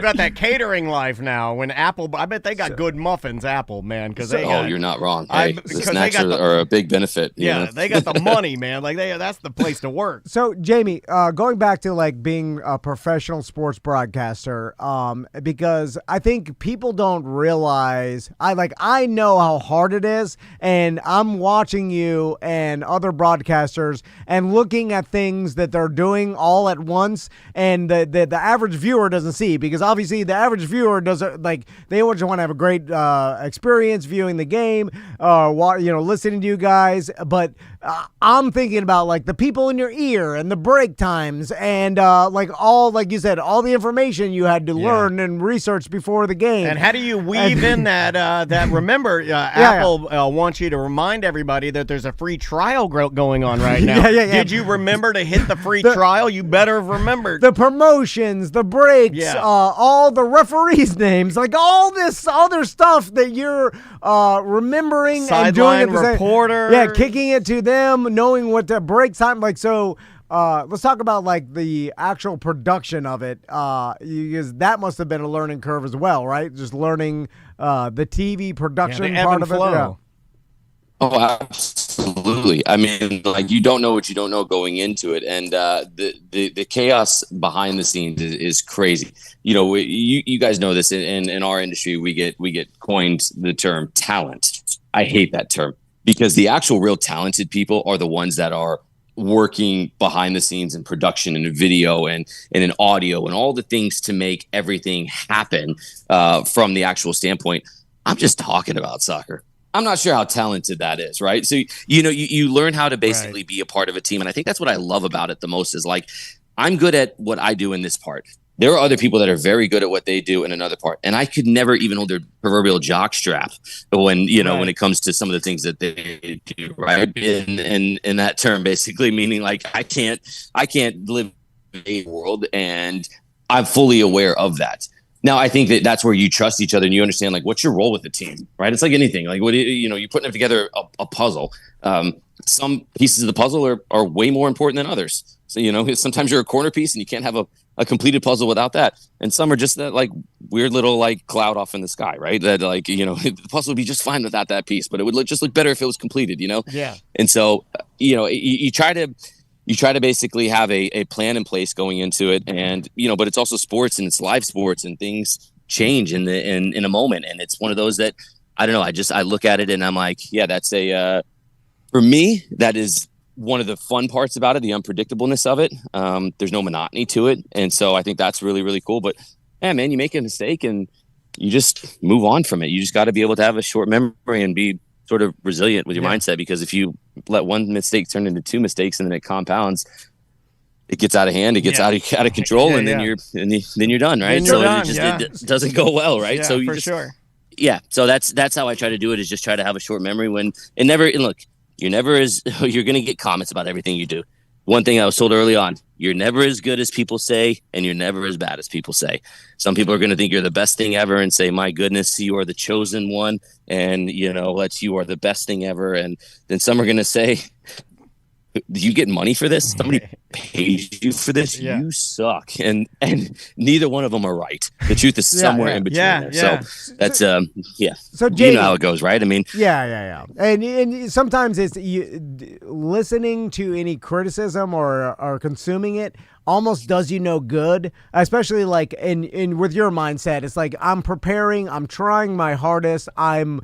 got that catering life now. When Apple, I bet they got good muffins, Apple, man. You're not wrong. Hey, the snacks are a big benefit. Yeah, you know? they got the money, man. Like that's the place to work. So Jamie, going back to like being a professional sports broadcaster, because I think people don't realize. I know how hard it is, and I'm watching you and other broadcasters and looking at things that they're doing all at once, and the average viewer doesn't see, because obviously the average viewer doesn't, like, they just want to have a great experience viewing the game, listening to you guys, but I'm thinking about like the people in your ear and the break times and like you said, all the information you had to learn and research before the game. And how do you weave in that? Remember, Apple wants you to remind everybody that there's a free trial going on right now. Did you remember to hit the free trial? You better have remembered the promotions, the breaks, all the referees' names, like all this other stuff that you're remembering and doing at the reporter. Kicking it to them, knowing what the break time like. So let's talk about like the actual production of it, because that must have been a learning curve as well, right? Just learning the TV production part of it. Yeah. Oh, absolutely. I mean, like you don't know what you don't know going into it, and the chaos behind the scenes is crazy. You know, you guys know this in our industry. We get coined the term talent. I hate that term because the actual real talented people are the ones that are working behind the scenes in production and in video and in audio and all the things to make everything happen from the actual standpoint. I'm just talking about soccer. I'm not sure how talented that is, right? So, you know, you learn how to basically be a part of a team. And I think that's what I love about it the most is like, I'm good at what I do in this part. There are other people that are very good at what they do in another part. And I could never even hold their proverbial jock strap when, you know, when it comes to some of the things that they do, right? In that term, basically meaning like, I can't live in a world, and I'm fully aware of that. Now, I think that's where you trust each other and you understand, like, what's your role with the team, right? It's like anything. Like, what you're putting together a puzzle. Some pieces of the puzzle are way more important than others. So, you know, sometimes you're a corner piece and you can't have a completed puzzle without that. And some are just that, like, weird little, like, cloud off in the sky, right? That, like, you know, the puzzle would be just fine without that piece, but it would just look better if it was completed, you know? Yeah. And so, you know, you try to basically have a plan in place going into it, and you know, but it's also sports and it's live sports and things change in a moment, and it's one of those that I don't know. I look at it and I'm like, yeah, that's for me, that is one of the fun parts about it, the unpredictableness of it. There's no monotony to it, and so I think that's really really cool. But yeah, man, you make a mistake and you just move on from it. You just got to be able to have a short memory and be sort of resilient with your mindset, because if you let one mistake turn into two mistakes and then it compounds, it gets out of hand, it gets out of control, and then you're done, right? It doesn't go well, right? So you so that's how I try to do it, is just try to have a short memory when look, you're going to get comments about everything you do. One thing I was told early on, you're never as good as people say, and you're never as bad as people say. Some people are going to think you're the best thing ever and say, my goodness, you are the chosen one. And, you know, you are the best thing ever. And then some are going to say, do you get money for this? Somebody pays you for this? Yeah. You suck. And neither one of them are right. The truth is somewhere in between there. So that's, So Jamie, you know how it goes, right? I mean, And sometimes it's listening to any criticism or consuming it almost does you no good, especially like in with your mindset. It's like, I'm preparing, I'm trying my hardest, I'm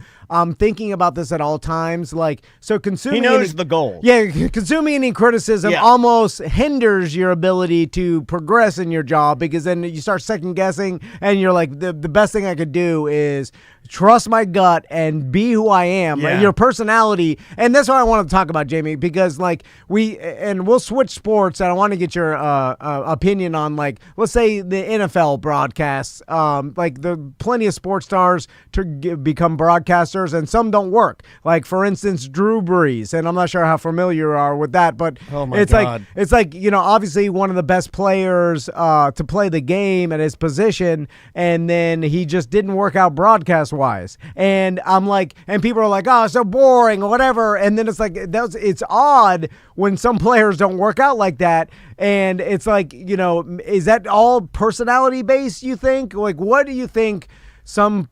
thinking about this at all times. Like, so consuming, he knows the goal. Yeah, consuming any criticism almost hinders your ability to progress in your job, because then you start second guessing and you're like, the best thing I could do is trust my gut and be who I am, your personality. And that's what I want to talk about, Jamie, because like we'll switch sports, and I want to get your opinion on, like, let's say the NFL broadcasts, like the plenty of sports stars to become broadcasters, and some don't work. Like, for instance, Drew Brees, and I'm not sure how familiar you are with that, but it's like, you know, obviously one of the best players to play the game at his position, and then he just didn't work out broadcast wise. And I'm like, and people are like, oh, so boring or whatever. And then it's like, it's odd when some players don't work out like that. And it's like, you know, is that all personality based, you think? Like, what do you think some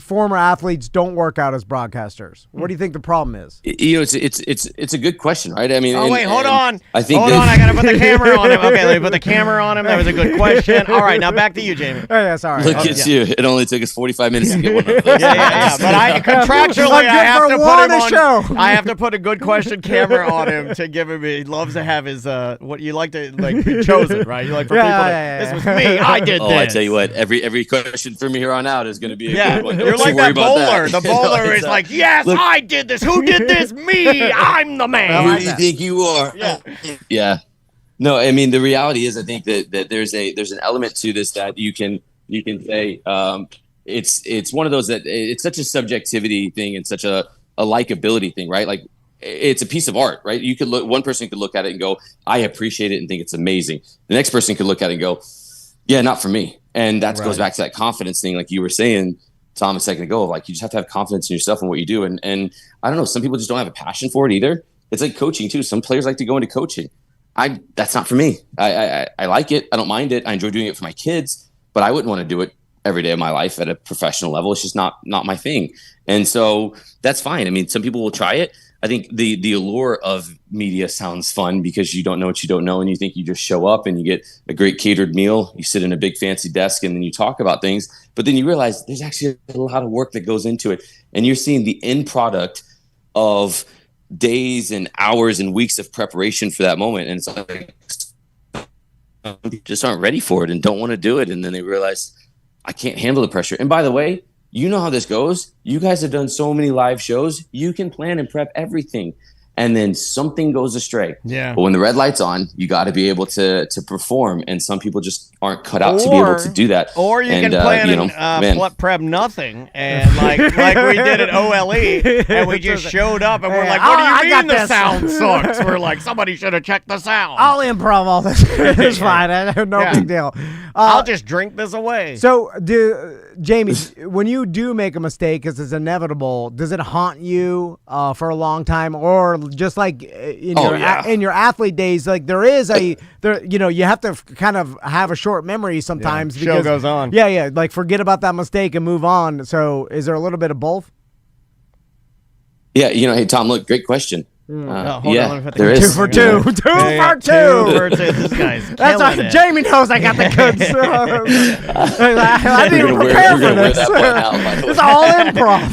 former athletes don't work out as broadcasters? What do you think the problem is? You know, it's a good question, right? I mean, hold on. I think I gotta put the camera on him. Okay, let me put the camera on him. That was a good question. All right, now back to you, Jamie. Oh, yeah, sorry. Look at you. It only took us 45 minutes to get one of those. Yeah. But contractually, I have to put him on. Show. I have to put a good question camera on him to give him. He loves to have his what you like to be chosen, right? You like for people. This was me. I did this. I tell you what. Every question from here on out is going to be Yeah, Don't you're you like worry that about bowler. that. The bowler is Look, like, yes, I did this. Who did this? Me. I'm the man. who do you think you are? Yeah. No, I mean the reality is, I think that there's an element to this that you can say it's one of those that it's such a subjectivity thing and such a likability thing, right? Like it's a piece of art, right? You could look, one person could look at it and go, I appreciate it and think it's amazing. The next person could look at it and go, yeah, not for me. And that goes back to that confidence thing, like you were saying, Tom, a second ago. Like you just have to have confidence in yourself and what you do. And I don't know, some people just don't have a passion for it either. It's like coaching too. Some players like to go into coaching. That's not for me. I like it. I don't mind it. I enjoy doing it for my kids, but I wouldn't want to do it every day of my life at a professional level. It's just not my thing. And so that's fine. I mean, some people will try it. I think the allure of media sounds fun because you don't know what you don't know, and you think you just show up and you get a great catered meal, you sit in a big fancy desk, and then you talk about things. But then you realize there's actually a lot of work that goes into it, and you're seeing the end product of days and hours and weeks of preparation for that moment. And it's like people just aren't ready for it and don't want to do it, and then they realize I can't handle the pressure. And by the way, you know how this goes. You guys have done so many live shows. You can plan and prep everything. And then something goes astray. Yeah. But when the red light's on, you got to be able to perform. And some people just aren't cut out to be able to do that. Or you can plan and prep nothing. And like we did at OLE. And we just showed up and we're like, what do you mean the sound sucks? We're like, somebody should have checked the sound. I'll improv all this. It's fine. No big deal. I'll just drink this away. So, Jamie, when you do make a mistake, because it's inevitable, does it haunt you for a long time? Or just like in your athlete days, like you have to kind of have a short memory sometimes. Show goes on. Yeah, like forget about that mistake and move on. So is there a little bit of both? Yeah, hey, Tom, look, great question. Hold on, there is. 2 for 2. 2 for 2. 2 for 2. This guy's That's why Jamie knows I got the goods. I didn't even prepare for this. It's all improv.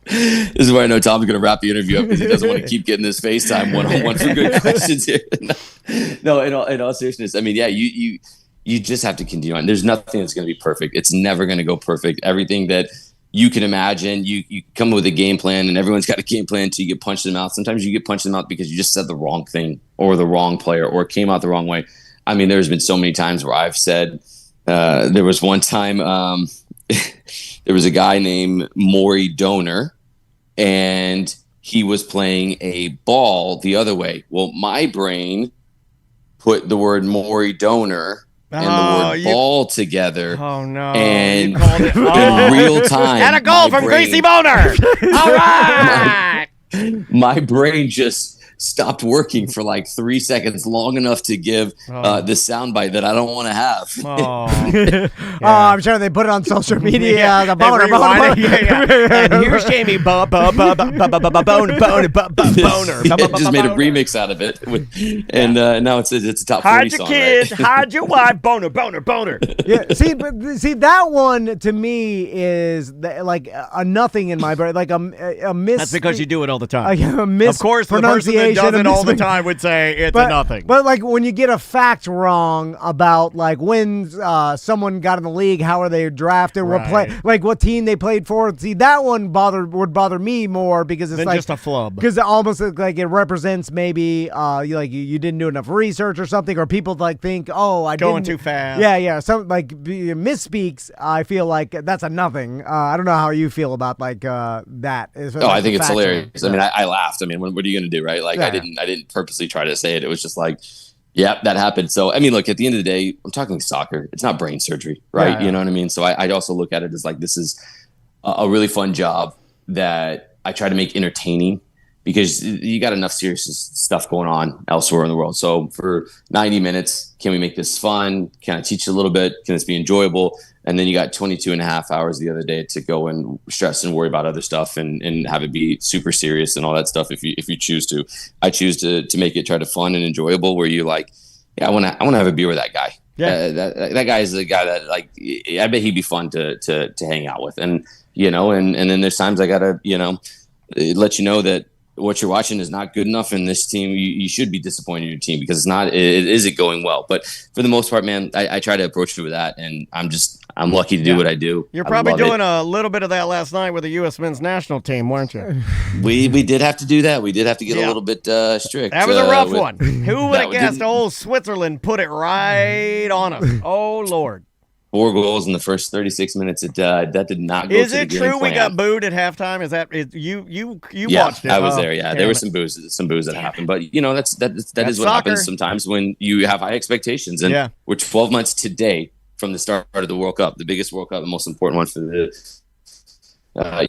This is where I know Tom's going to wrap the interview up because he doesn't want to keep getting this FaceTime one-on-one for good questions here. No, in all seriousness, I mean, yeah, you just have to continue on. There's nothing that's going to be perfect. It's never going to go perfect. Everything that you can imagine, you come with a game plan, and everyone's got a game plan until you get punched in the mouth. Sometimes you get punched in the mouth because you just said the wrong thing or the wrong player or came out the wrong way. I mean, there's been so many times where I've said, there was one time there was a guy named Maury Donor, and he was playing a ball the other way. Well, my brain put the word Maury Donor and the word ball together. Oh, no. And in real time. And a goal from Greasy Boner. All right. My brain just stopped working for like 3 seconds, long enough to give the soundbite that I don't want to have. I'm sure they put it on social media. The boner. And here's Jamie boner. Just made a remix out of it, and now it's a top 40 hide your song. kids, right? hide your wife, boner. Yeah, see that one to me is like a nothing in my brain, like a miss. That's because you do it all the time. Of course, the person that does it all the time would say it's a nothing. But like when you get a fact wrong about like when someone got in the league, how are they drafted, like what team they played for. See, that one would bother me more because it's like just a flub. Because it almost like it represents maybe you didn't do enough research or something, or people like think, I going too fast. Yeah. Some like misspeaks. I feel like that's a nothing. I don't know how you feel about like that. I think it's hilarious. I mean, I laughed. I mean, what are you going to do, right? Like, I didn't purposely try to say it. It was just like, yeah, that happened. So, I mean, look, at the end of the day, I'm talking soccer. It's not brain surgery, right? You know what I mean? So I'd also look at it as like, this is a really fun job that I try to make entertaining because you got enough serious stuff going on elsewhere in the world. So for 90 minutes, can we make this fun? Can I teach you a little bit? Can this be enjoyable? And then you got 22 and a half hours the other day to go and stress and worry about other stuff and have it be super serious and all that stuff. If you choose to, I choose to make it try to fun and enjoyable where you like, I want to have a beer with that guy. Yeah. That guy is the guy that like, I bet he'd be fun to hang out with. And, and then there's times I gotta, let you know that what you're watching is not good enough, and this team, you should be disappointed in your team because it isn't going well. But for the most part, man, I try to approach it with that, and I'm I'm lucky to do what I do. You're I probably love doing it. a little bit of that last night with the U.S. men's national team, weren't you? We did have to do that. We did have to get a little bit strict. That was a rough one. Who would have that guessed didn't- old Switzerland put it right on us? Oh, Lord. 4 goals in the first 36 minutes. That did not go Is to the it game true we plan. got booed at halftime? You Yeah, watched it? I was Oh, there. Yeah, there was some booze that happened, but that is what soccer. happens sometimes when you have high expectations. And we're 12 months today from the start of the World Cup, the biggest World Cup, the most important one for the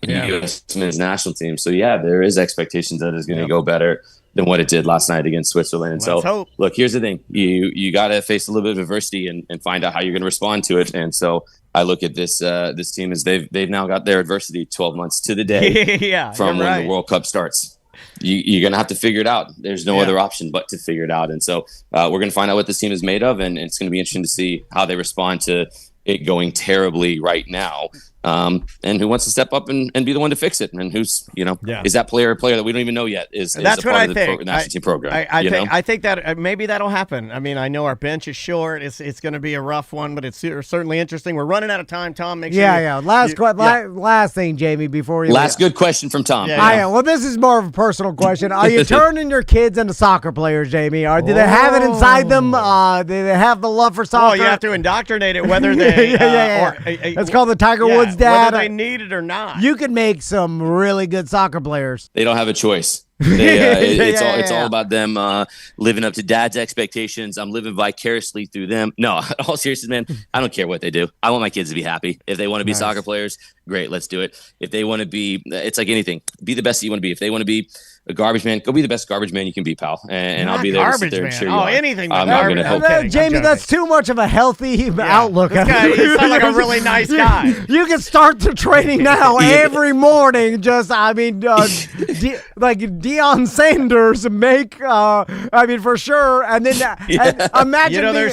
U.S. men's national team. So there is expectations that it's going to go better than what it did last night against Switzerland. And Let's hope. Look, here's the thing: you got to face a little bit of adversity and find out how you're going to respond to it. And so I look at this team as they've now got their adversity 12 months to the day from when the World Cup starts. You're going to have to figure it out. There's no other option but to figure it out. And so we're going to find out what this team is made of, and it's going to be interesting to see how they respond to it going terribly right now. And who wants to step up and be the one to fix it, and who's is that player that we don't even know yet is that's a what part I of think. the national team program. I think that maybe that'll happen. I mean, I know our bench is short. It's going to be a rough one, but it's certainly interesting. We're running out of time, Tom. Make sure. Last thing, Jamie, before you good question from Tom. Well, this is more of a personal question. Are you turning your kids into soccer players, Jamie? Or do they have it inside them? Do they have the love for soccer? Well, you have to indoctrinate it whether they. It's called the Tiger Woods dad. Whether they need it or not. You could make some really good soccer players. They don't have a choice. It's all about them living up to dad's expectations. I'm living vicariously through them. No, all seriousness, man, I don't care what they do. I want my kids to be happy. If they want to be soccer players, great, let's do it. If they want to be, it's like anything. Be the best that you want to be. If they want to be a garbage man, go be the best garbage man you can be, pal. And I'll be there to sit there and cheer you on. Anything. I'm going to help. Jamie, that's too much of a healtty outlook. This guy, you sound like a really nice guy. You can start the training now every morning. Just, like Deion Sanders make, for sure. And then imagine. They're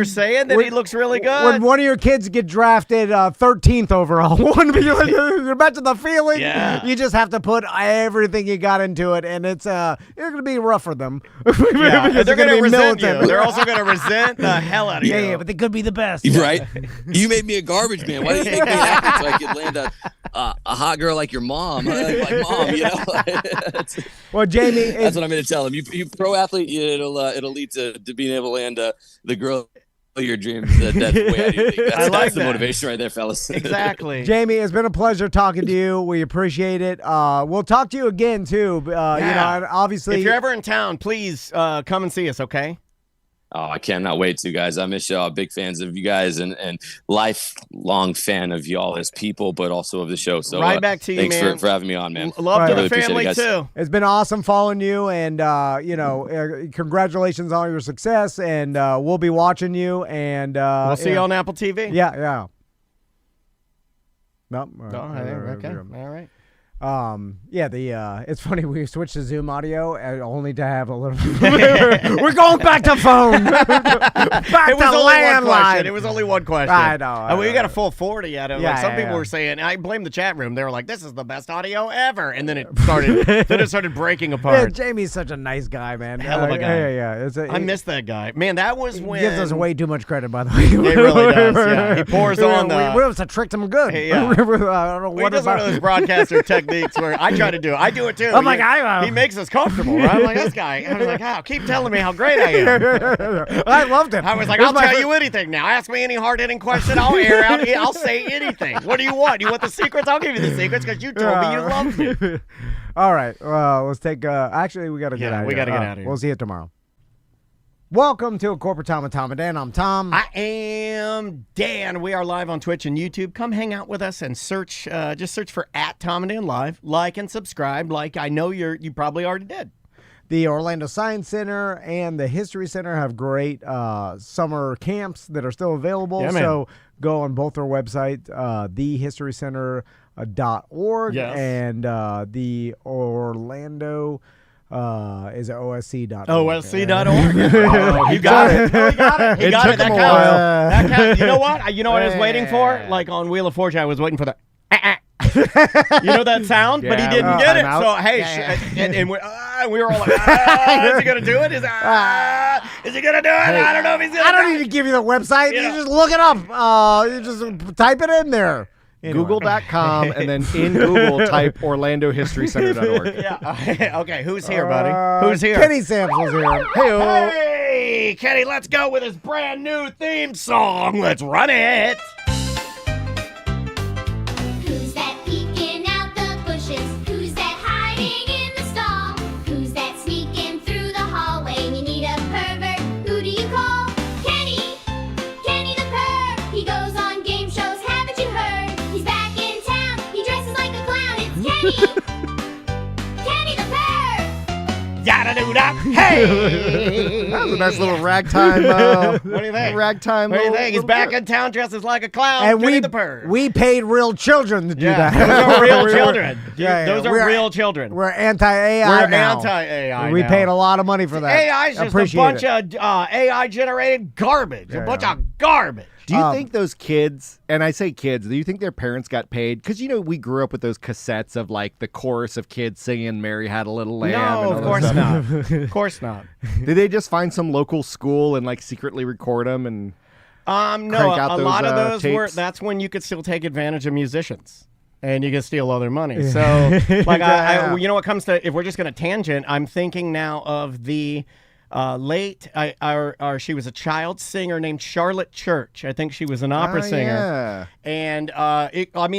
saying that he looks really good. When one of your kids get drafted 13th overall, you imagine the feeling. Yeah. You just have to put everything you got into it, and it's going to be rough for them. They're going to resent you. They're also going to resent the hell out of you. Yeah, but they could be the best. Right? You made me a garbage man. Why didn't you make me happy so I could land a hot girl like your mom? Like mom, Well, Jamie, that's what I'm going to tell him. You pro athlete, it'll lead to being able to land the girl of your dreams. That's the way I do things. That's the motivation right there, fellas. Exactly. Jamie, it's been a pleasure talking to you. We appreciate it. We'll talk to you again too. And obviously, if you're ever in town, please come and see us. Okay. Oh, I cannot wait to, guys. I miss y'all. Big fans of you guys and lifelong fan of y'all as people, but also of the show. So right back to you, thanks man. for having me on, man. Love to the family, too. It's been awesome following you, and, congratulations on your success, and we'll be watching you. And we'll see you on Apple TV. Yeah. Nope. Okay. All right. It's funny we switched to Zoom audio only to have a little we're going back to phone. Back it was to only landline. one question. It was only one question. I know. We got a full 40 out of it. Some people were saying, I blame the chat room. They were like, this is the best audio ever. And then it started breaking apart. Yeah, Jamie's such a nice guy, man. Hell of a guy. Yeah. I miss that guy. Man, that was when he gives us way too much credit, by the way. He really does. Yeah. He pours on the we have to trick him good. Yeah. I don't know what he does one of those broadcaster techniques where I try to do it. I do it too. I'm like, he makes us comfortable, right? I'm like, this guy. I was like, keep telling me how great I am. I loved it. I was like, I'll tell you anything now. Ask me any hard-hitting question. I'll air out. I'll say anything. What do you want? You want the secrets? I'll give you the secrets because you told me you loved me. All right. Let's take. Actually, we got to get out of here. We got to get out of here. We'll see you tomorrow. Welcome to A Corporate Tom and Tom and Dan. I'm Tom. I am Dan. We are live on Twitch and YouTube. Come hang out with us and search. Just search for @Tom and Dan Live. Like and subscribe. Like I know you probably already did. The Orlando Science Center and the History Center have great summer camps that are still available. Yeah, so go on both their websites, thehistorycenter.org and the Orlando. Is it OSC.org? OSC.org. You got it. He got it. It took him a That counts. You know what? You know what I was waiting for? Like on Wheel of Fortune, I was waiting for the. You know that sound? But he didn't get it. So, hey, and we were all like, is he going to do it? Is he going to do it? I don't know if he's going to I don't need to give you the website. You just look it up. You just type it in there. Anyway. Google.com and then in Google type OrlandoHistoryCenter.org. Yeah. Okay, who's here, buddy? Who's here? Kenny Sampson's here. Hey, Kenny, let's go with his brand new theme song. Let's run it. Who's that peeking out the bushes? Who's that hiding in the stall? Who's that sneaking through the hallway? You need a pervert. Who do you call? Kenny. Kenny the perv. He goes on game shows. Haven't you heard? He's back in town. He dresses like a clown. It's Kenny. Kenny the perv. Yada-doo-da. Hey. That was a nice little ragtime. What do you think? Ragtime. What do you think? He's back in town, dresses like a clown. And Kenny the perv. we paid real children to do that. Those are real children. Those are We're- real children. We're anti-AI We're now. anti-AI We now. paid a lot of money for that. AI is just a bunch of AI-generated garbage. A bunch of garbage. Do you think those kids, and I say kids, do you think their parents got paid? Because, we grew up with those cassettes of, like, the chorus of kids singing Mary Had a Little Lamb. No, and of all course that stuff. not. Of course not. Did they just find some local school and, like, secretly record them? And No, crank out a those, lot of those were, tapes? that's when you could still take advantage of musicians. And you can steal all their money. So, like, you know what comes to, if we're just going to tangent, I'm thinking now of the she was a child singer named Charlotte Church. I think she was an opera singer. Yeah. And,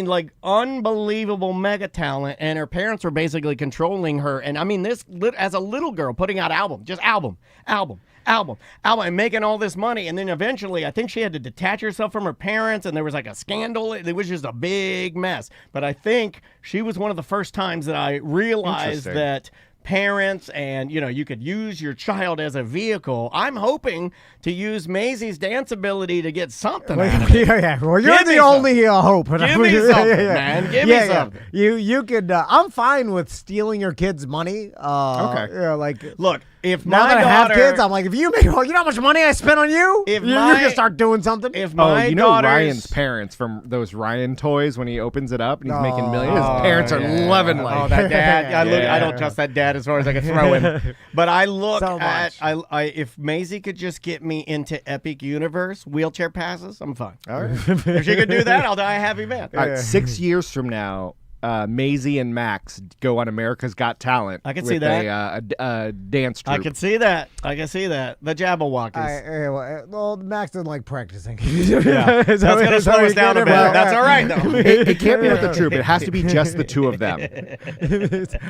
like, unbelievable mega talent. And her parents were basically controlling her. And, I mean, as a little girl, putting out album, and making all this money. And then eventually, I think she had to detach herself from her parents, and there was like a scandal. It was just a big mess. But I think she was one of the first times that I realized that parents and, you could use your child as a vehicle. I'm hoping to use Maisie's dance ability to get something out of it. Well, you're the only hope. Give me something, man. Give me something. You could. I'm fine with stealing your kids' money. Okay. Look, if now my that I daughter, have kids, I'm like, if you make, you know how much money I spent on you? If you can start doing something. If my Ryan's parents from those Ryan toys when he opens it up and he's making millions. His parents are loving life. Oh, that dad! I don't trust that dad as far as I can throw him. But I look So at if Maisie could just get me into Epic Universe wheelchair passes, I'm fine. All right. If she could do that, I'll die a happy man. All right, 6 years from now, Maisie and Max go on America's Got Talent. I can with see that. A dance troupe. I can see that. The Jabberwockers. Well, Max doesn't like practicing. Yeah. That's going to slow us down a bit. That's all right, though. It can't be with the troupe. It has to be just the two of them.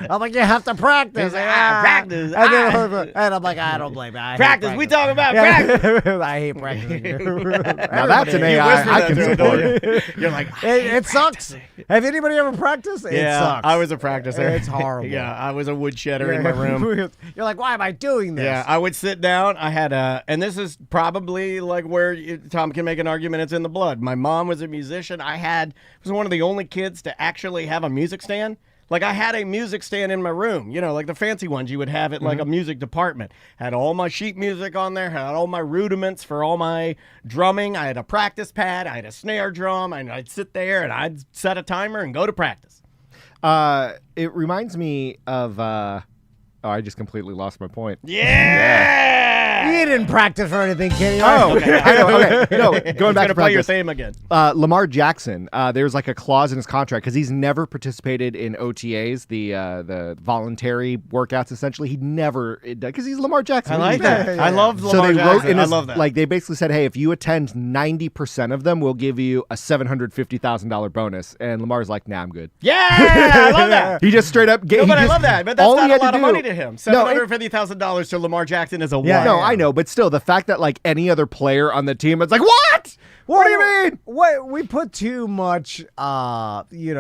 I'm like, you have to practice. Practice. And I'm like, I don't blame it. Practice. We talk about practice. I hate practicing. Now that's an AI I can support. You're like, it sucks. Have anybody ever practiced? It sucks. I was a practicer. It's horrible. Yeah, I was a woodshedder in my room. You're like, why am I doing this? Yeah, I would sit down. I had and this is probably like where Tom can make an argument. It's in the blood. My mom was a musician. Was one of the only kids to actually have a music stand. Like, I had a music stand in my room, like the fancy ones you would have at like a music department. Had all my sheet music on there, had all my rudiments for all my drumming. I had a practice pad, I had a snare drum, and I'd sit there and I'd set a timer and go to practice. It reminds me of I just completely lost my point. Yeah! You didn't practice for anything, Kenny. Oh, okay. I know. Okay. No, going back to play your practice. theme again. Lamar Jackson, there's like a clause in his contract because he's never participated in OTAs, the voluntary workouts. Essentially, he never because he's Lamar Jackson. I like that. Yeah. I love So Lamar they wrote Jackson. in I his, love that. like they basically said, hey, if you attend 90% of them, we'll give you a $750,000 bonus. And Lamar's like, nah, I'm good. Yeah, I love that. He just straight up No, but I love that. But that's all he not a had to lot of do- money to him. No, $750,000 to Lamar Jackson is a Yeah. what? No, I know, but still, the fact that like any other player on the team, it's like, what? What do you mean? What we put too much, value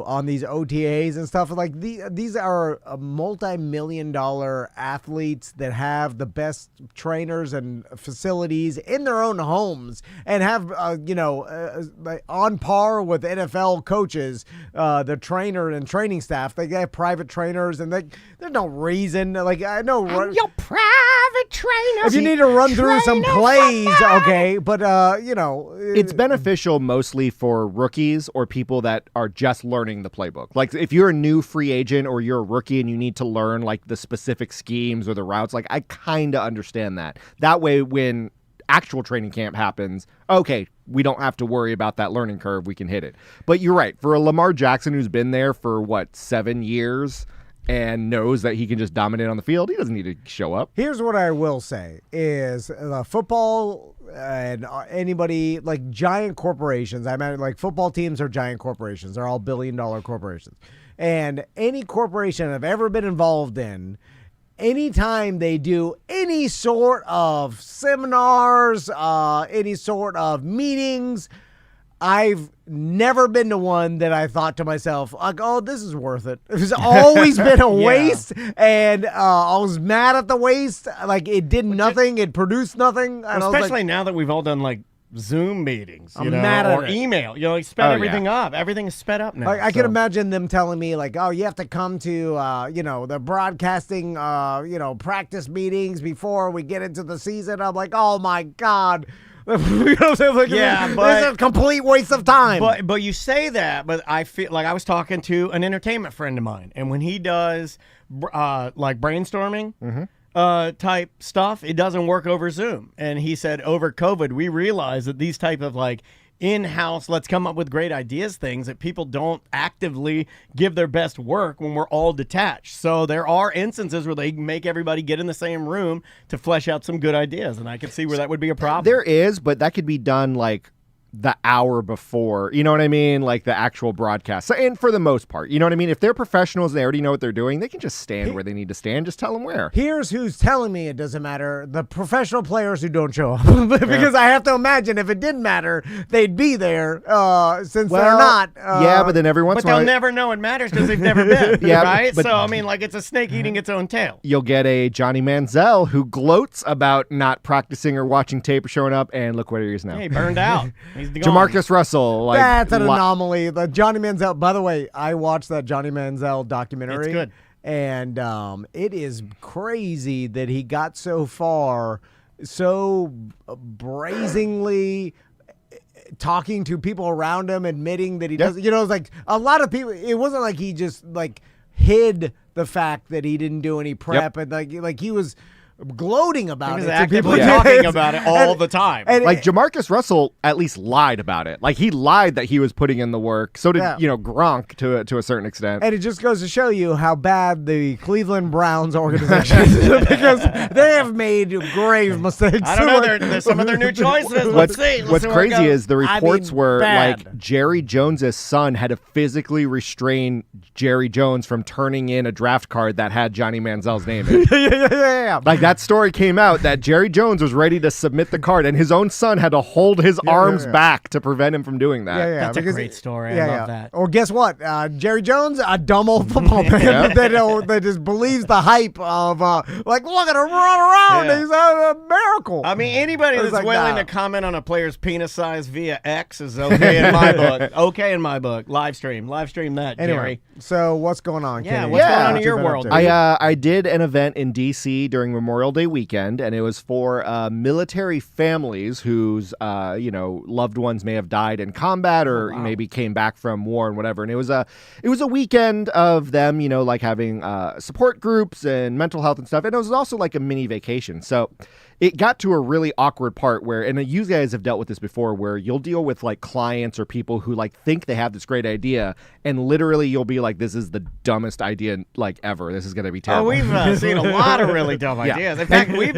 on these OTAs and stuff. Like these are multi-million-dollar athletes that have the best trainers and facilities in their own homes and have, like on par with NFL coaches, the trainer and training staff. They have private trainers, and there's no reason. Like I know, your private favorite trainer. If you need to run through some plays, okay, but it's beneficial mostly for rookies or people that are just learning the playbook. Like if you're a new free agent or you're a rookie and you need to learn like the specific schemes or the routes, like I kind of understand that. That way, when actual training camp happens, okay, we don't have to worry about that learning curve. We can hit it. But you're right. For a Lamar Jackson who's been there for 7 years and knows that he can just dominate on the field, he doesn't need to show up. Here's what I will say is football and anybody like giant corporations. I mean, like football teams are giant corporations. They're all billion-dollar corporations. And any corporation I've ever been involved in, anytime they do any sort of seminars, any sort of meetings, I've never been to one that I thought to myself, like, oh, this is worth it. It's always been a waste, and I was mad at the waste. Like, it did nothing. It produced nothing. And especially now that we've all done, like, Zoom meetings, I'm mad at or it. email. Like sped everything up. Everything is sped up now. Like, I can imagine them telling me, like, oh, you have to come to, the broadcasting, practice meetings before we get into the season. I'm like, oh, my God. You know what I'm saying? Like, but it's a complete waste of time. But you say that, but I feel like I was talking to an entertainment friend of mine, and when he does like brainstorming type stuff, it doesn't work over Zoom. And he said over COVID, we realized that these type of like in-house, let's come up with great ideas things, that people don't actively give their best work when we're all detached. So there are instances where they make everybody get in the same room to flesh out some good ideas, and I can see where that would be a problem. There is, but that could be done like the hour before, you know what I mean? Like the actual broadcast. So, and for the most part, you know what I mean? If they're professionals, they already know what they're doing, they can just stand where they need to stand. Just tell them where. Here's who's telling me it doesn't matter. The professional players who don't show up. Because I have to imagine if it didn't matter, they'd be there since they're not. Yeah, but then every once But in a while. they'll never know it matters because they've never been, Yeah, right? but- So, I mean, like it's a snake eating its own tail. You'll get a Johnny Manziel who gloats about not practicing or watching tape or showing up, and look where he is now. Hey, burned out. He's gone. Jamarcus Russell. Like, That's an anomaly. The Johnny Manziel. By the way, I watched that Johnny Manziel documentary. It's good. And it is crazy that he got so far so brazenly talking to people around him, admitting that he doesn't. You know, it's like a lot of people. It wasn't like he just like hid the fact that he didn't do any prep, and like he was gloating about He was it. actively people. talking about it all the time. And like Jamarcus Russell at least lied about it. Like he lied that he was putting in the work. So did Gronk to a certain extent. And it just goes to show you how bad the Cleveland Browns organization is, because they have made grave mistakes. I don't know. There's some of their new choices. Let's see. What's crazy is the I reports mean, were bad. like Jerry Jones's son had to physically restrain Jerry Jones from turning in a draft card that had Johnny Manziel's name in it. yeah. Like that story came out that Jerry Jones was ready to submit the card, and his own son had to hold his arms back to prevent him from doing that. That's a great story. I love that. Or guess what? Jerry Jones, a dumb old football man that just believes the hype of like, look at him run around. Yeah. He's a miracle. I mean, anybody It's that's like, willing nah. to comment on a player's penis size via X is okay in my book. Okay in my book. Live stream that, Anyway, Jerry. so what's going on? Yeah, Kenny? what's going on in What your you been up world? to? I did an event in D.C. during Memorial Day weekend, and it was for military families whose loved ones may have died in combat or maybe came back from war and whatever. And it was a weekend of them, like having support groups and mental health and stuff. And it was also like a mini vacation. So it got to a really awkward part where, and you guys have dealt with this before, where you'll deal with like clients or people who like think they have this great idea, and literally you'll be like, this is the dumbest idea like ever. This is going to be terrible. Oh, we've seen a lot of really dumb ideas. In fact, we've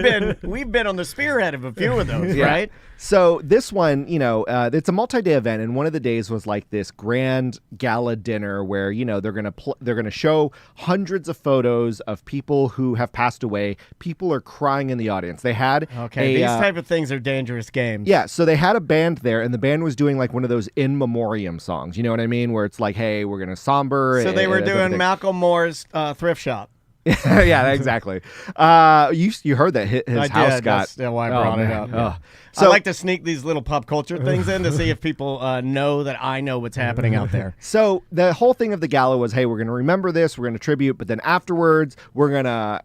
been on the spearhead of a few of those, right? So this one, it's a multi-day event, and one of the days was like this grand gala dinner where they're gonna show hundreds of photos of people who have passed away. People are crying in the audience. They had these type of things are dangerous games. Yeah, so they had a band there, and the band was doing like one of those in memoriam songs. You know what I mean? Where it's like, hey, we're gonna somber. So they were doing everything. Malcolm Moore's thrift shop. Yeah, exactly. You heard that his I house did. got. That's why I brought it up. Oh. So I like to sneak these little pop culture things in to see if people know that I know what's happening out there. So the whole thing of the gala was, hey, we're going to remember this, we're going to tribute, but then afterwards we're going to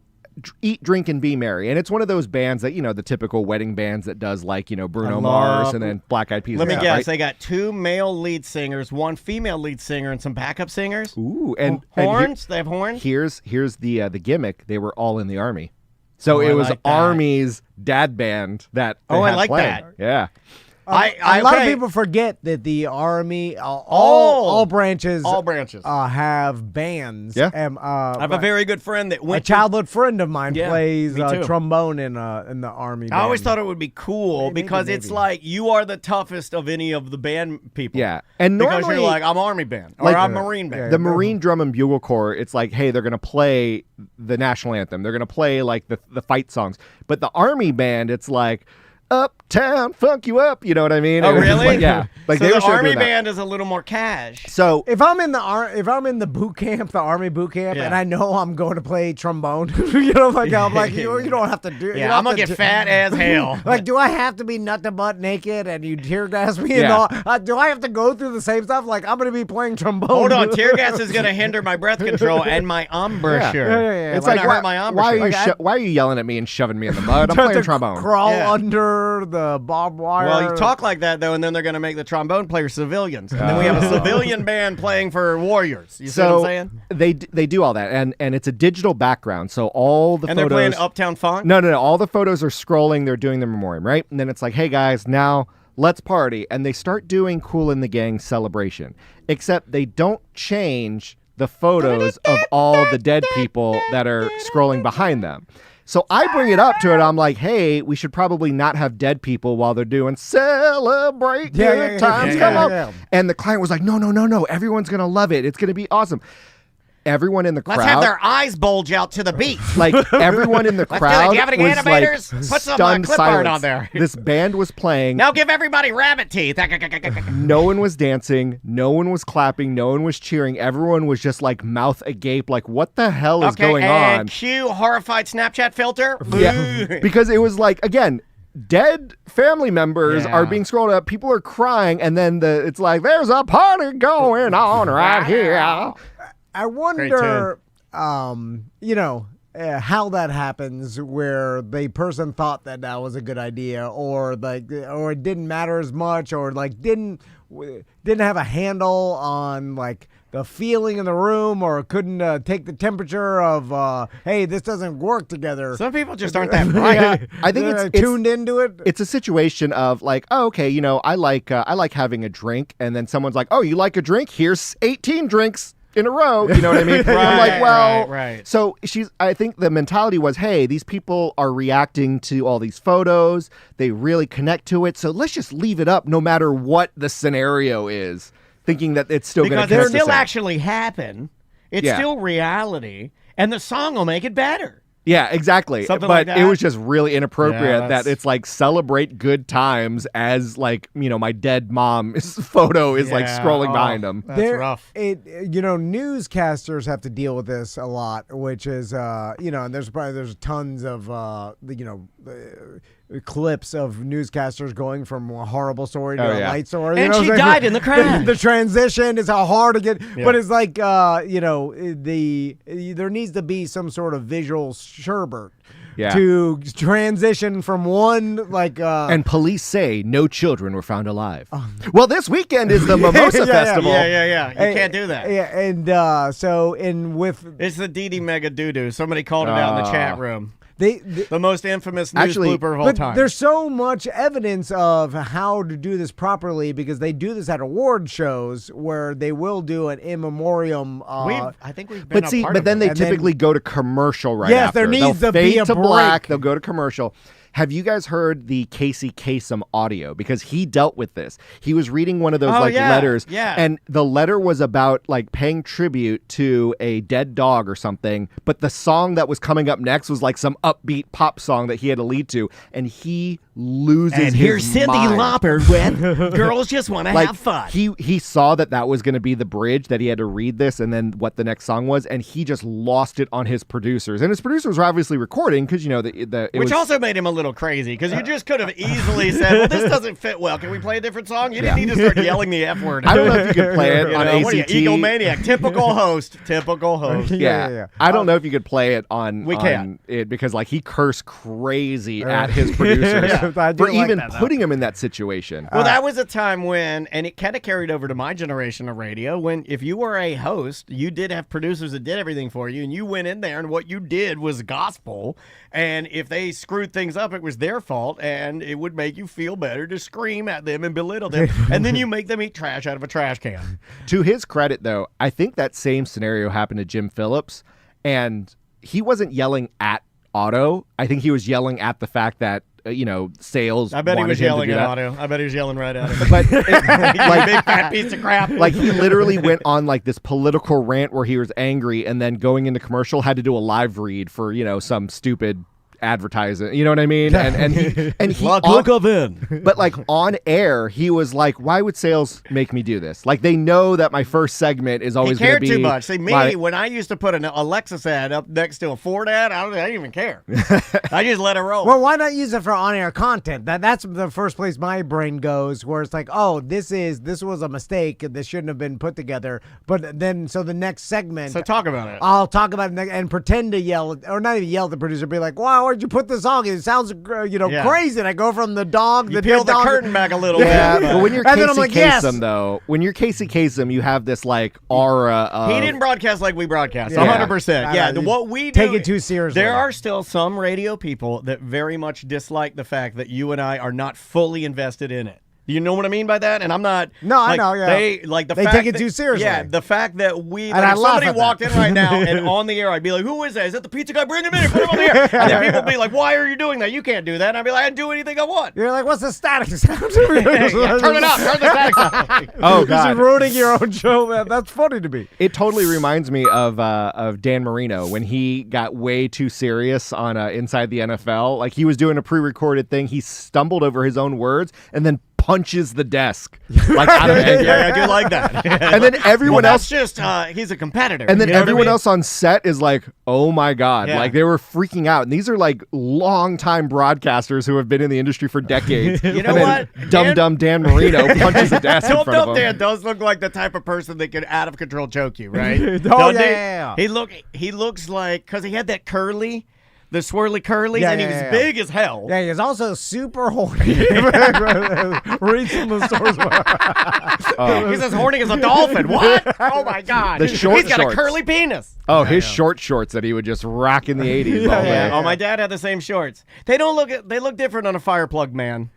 eat, drink, and be merry. And it's one of those bands that, the typical wedding bands that does like, Bruno Mars and then Black Eyed Peas. Let me and guess. stuff, right? They got 2 male lead singers, 1 female lead singer, and some backup singers. Ooh, and horns. They have horns. Here's the gimmick. They were all in the Army. So it I was like that. Army's dad band that they I had like playing. that. Yeah. A lot of people forget that the Army, all branches, have bands. Yeah. I have a very good friend that went. A childhood friend of mine Yeah, plays me too. trombone in the Army. I always band. thought it would be cool because it's like you are the toughest of any of the band people. Yeah. And because normally, you're like, I'm Army band or like, I'm Marine band. the Marine Drum and Bugle Corps, it's like, hey, they're going to play the national anthem. They're going to play like the fight songs. But the Army band, it's like, Uptown, funk you up. You know what I mean? Oh, It was just really? like, yeah. Like so they the were sort of Army doing that. band is a little more cash. So if I'm in the boot camp, the Army boot camp, Yeah. and I know I'm going to play trombone, I'm like you don't have to do. you Yeah, don't I'm have gonna to get fat as hell. Like, do I have to be nut to butt naked and you tear gas me? Yeah. And all? Do I have to go through the same stuff? Like, I'm going to be playing trombone. Hold on, tear gas is gonna hinder my breath control and my embouchure. Yeah. it's When like, I hurt my embouchure. why are you yelling at me and shoving me in the mud? I'm Have playing to trombone. Crawl Yeah. under the barbed wire. Well, you talk like that though, and then they're gonna make the trombone players civilians, and then we have a civilian band playing for warriors. You see what I'm saying? they do all that, and it's a digital background, so all the And photos. they're playing Uptown Funk. No. All the photos are scrolling. They're doing the memoriam, right? And then it's like, hey guys, now let's party, and they start doing Kool and the Gang Celebration. Except they don't change the photos of all the dead people that are scrolling behind them. So I bring it up to it. I'm like, hey, we should probably not have dead people while they're doing celebrate good times. Come on. And the client was like, no. Everyone's going to love it. It's going to be awesome. Everyone in the crowd. Let's have their eyes bulge out to the beat. Like everyone in the Let's do it. crowd Do you have any was animators? like Put some, stunned clip art silence. on there. This band was playing. Now give everybody rabbit teeth. No one was dancing. No one was clapping. No one was cheering. Everyone was just like mouth agape. Like, what the hell is going and on? cue horrified Snapchat filter. Yeah, because it was like, again, dead family members Yeah. are being scrolled up. People are crying, and then it's like, there's a party going on right here. I wonder, how that happens, where the person thought that was a good idea, or it didn't matter as much, or like didn't have a handle on like the feeling in the room, or couldn't take the temperature of hey, this doesn't work together. Some people just aren't that bright. I think it's tuned into it. It's a situation of like, oh, okay, I like having a drink, and then someone's like, oh, you like a drink? Here's 18 drinks in a row. You know what I mean? I'm like, well, right. So I think the mentality was, hey, these people are reacting to all these photos. They really connect to it. So let's just leave it up no matter what the scenario is, thinking that it's still going to Because connect. it still actually happen. It's still reality, and the song will make it better. Yeah, exactly. Something but like that. it was just really inappropriate Yeah, that it's like celebrate good times as like, my dead mom's photo is like Yeah. scrolling Oh. behind him. That's rough. Newscasters have to deal with this a lot, which is, and there's tons of, clips of newscasters going from a horrible story to a light story. And she died in the crash. The transition is how hard to get, Yeah. but it's like, there needs to be some sort of visual sherbet. Yeah. To transition from one And police say no children were found alive. Well, this weekend is the Mimosa Festival. Yeah. You can't do that. Yeah, and It's the Dee Dee Mega Doo-Doo. Somebody called it out in the chat room. The most infamous news Actually, blooper of all but time. there's so much evidence of how to do this properly, because they do this at award shows where they will do an in memoriam. I think we've been But a part but of then it. they And then- typically go to commercial right Yes, after. there needs They'll to be fade a to black. break. They'll go to commercial. Have you guys heard the Casey Kasem audio? Because he dealt with this. He was reading one of those letters. Yeah. And the letter was about like paying tribute to a dead dog or something. But the song that was coming up next was like some upbeat pop song that he had to lead to. And he loses And his here's Cyndi mind. Lauper with Girls Just Want to Like Have Fun. he saw that was going to be the bridge, that he had to read this and then what the next song was, and he just lost it on his producers. And his producers were obviously recording because it Which was, also made him a little little crazy because you just could have easily said, well, this doesn't fit well. Can we play a different song? You didn't need to start yelling the F word. I don't know if you could play it on ACT. What are you, egomaniac? Typical host. Typical host. Yeah. I don't know if you could play it on We can't. it because like he cursed crazy at his producers for even putting him in that situation. Well, that was a time when, and it kind of carried over to my generation of radio, when if you were a host, you did have producers that did everything for you, and you went in there, and what you did was gospel, and if they screwed things up, it was their fault, and it would make you feel better to scream at them and belittle them, and then you make them eat trash out of a trash can. To his credit, though, I think that same scenario happened to Jim Phillips, and he wasn't yelling at Otto. I think he was yelling at the fact that sales. I bet he was yelling at Otto. I bet he was yelling right at him. But like big fat piece of crap. Like he literally went on like this political rant where he was angry, and then going into commercial had to do a live read for some stupid advertising. You know what I mean? And he look of in. But like on air, he was like, "Why would sales make me do this? Like they know that my first segment is always going to be." He cared too much. See, when I used to put an Alexis ad up next to a Ford ad, I didn't even care. I just let it roll. Well, why not use it for on-air content? That's the first place my brain goes, where it's like, oh, this was a mistake. This shouldn't have been put together. But then, so the next segment. So talk about it. I'll talk about it and pretend to yell, or not even yell at the producer, be like, wow, where'd you put this song? It sounds, crazy. And I go from the dog, you peel the curtain back a little bit. But when you're Casey like, Kasem, though, when you're Casey Kasem, you have this like aura of... He didn't broadcast like we broadcast, 100%. Yeah, what we do... Take it too seriously. There are still some radio people that very much dislike the fact that you and I are not fully invested in it. You know what I mean by that? And I'm not... No, I know, yeah. They take it too seriously. Yeah, the fact that we... And I if laugh somebody at walked that. in right now and on the air, I'd be like, who is that? Is that the pizza guy? Bring him in and put him on the air. And then people would be like, why are you doing that? You can't do that. And I'd be like, I can do anything I want. You're like, what's the static sound? Turn it up. Turn the static sound. Oh, God. You're ruining your own show, man. That's funny to me. It totally reminds me of Dan Marino when he got way too serious on Inside the NFL. Like, he was doing a pre-recorded thing. He stumbled over his own words and then punches the desk like out of anger. Yeah, I do like that. And then everyone else just he's a competitor. And then everyone what I mean? else on set is like, oh my God. Yeah. Like they were freaking out. And these are like long-time broadcasters who have been in the industry for decades. You know and what? Dumb Dan Marino punches the desk in front of him. Dan does look like the type of person that could out of control choke you, right? Yeah. He looks like, because he had that the swirly curlies, Yeah, and he was big as hell. Yeah, he's also super horny. Read some of the stories. He's as horny as a dolphin. What? Oh my God. The short He's got shorts. a curly penis. Oh, his short shorts that he would just rock in the 80s all day. Yeah. Oh, my dad had the same shorts. They look different on a fire plug man.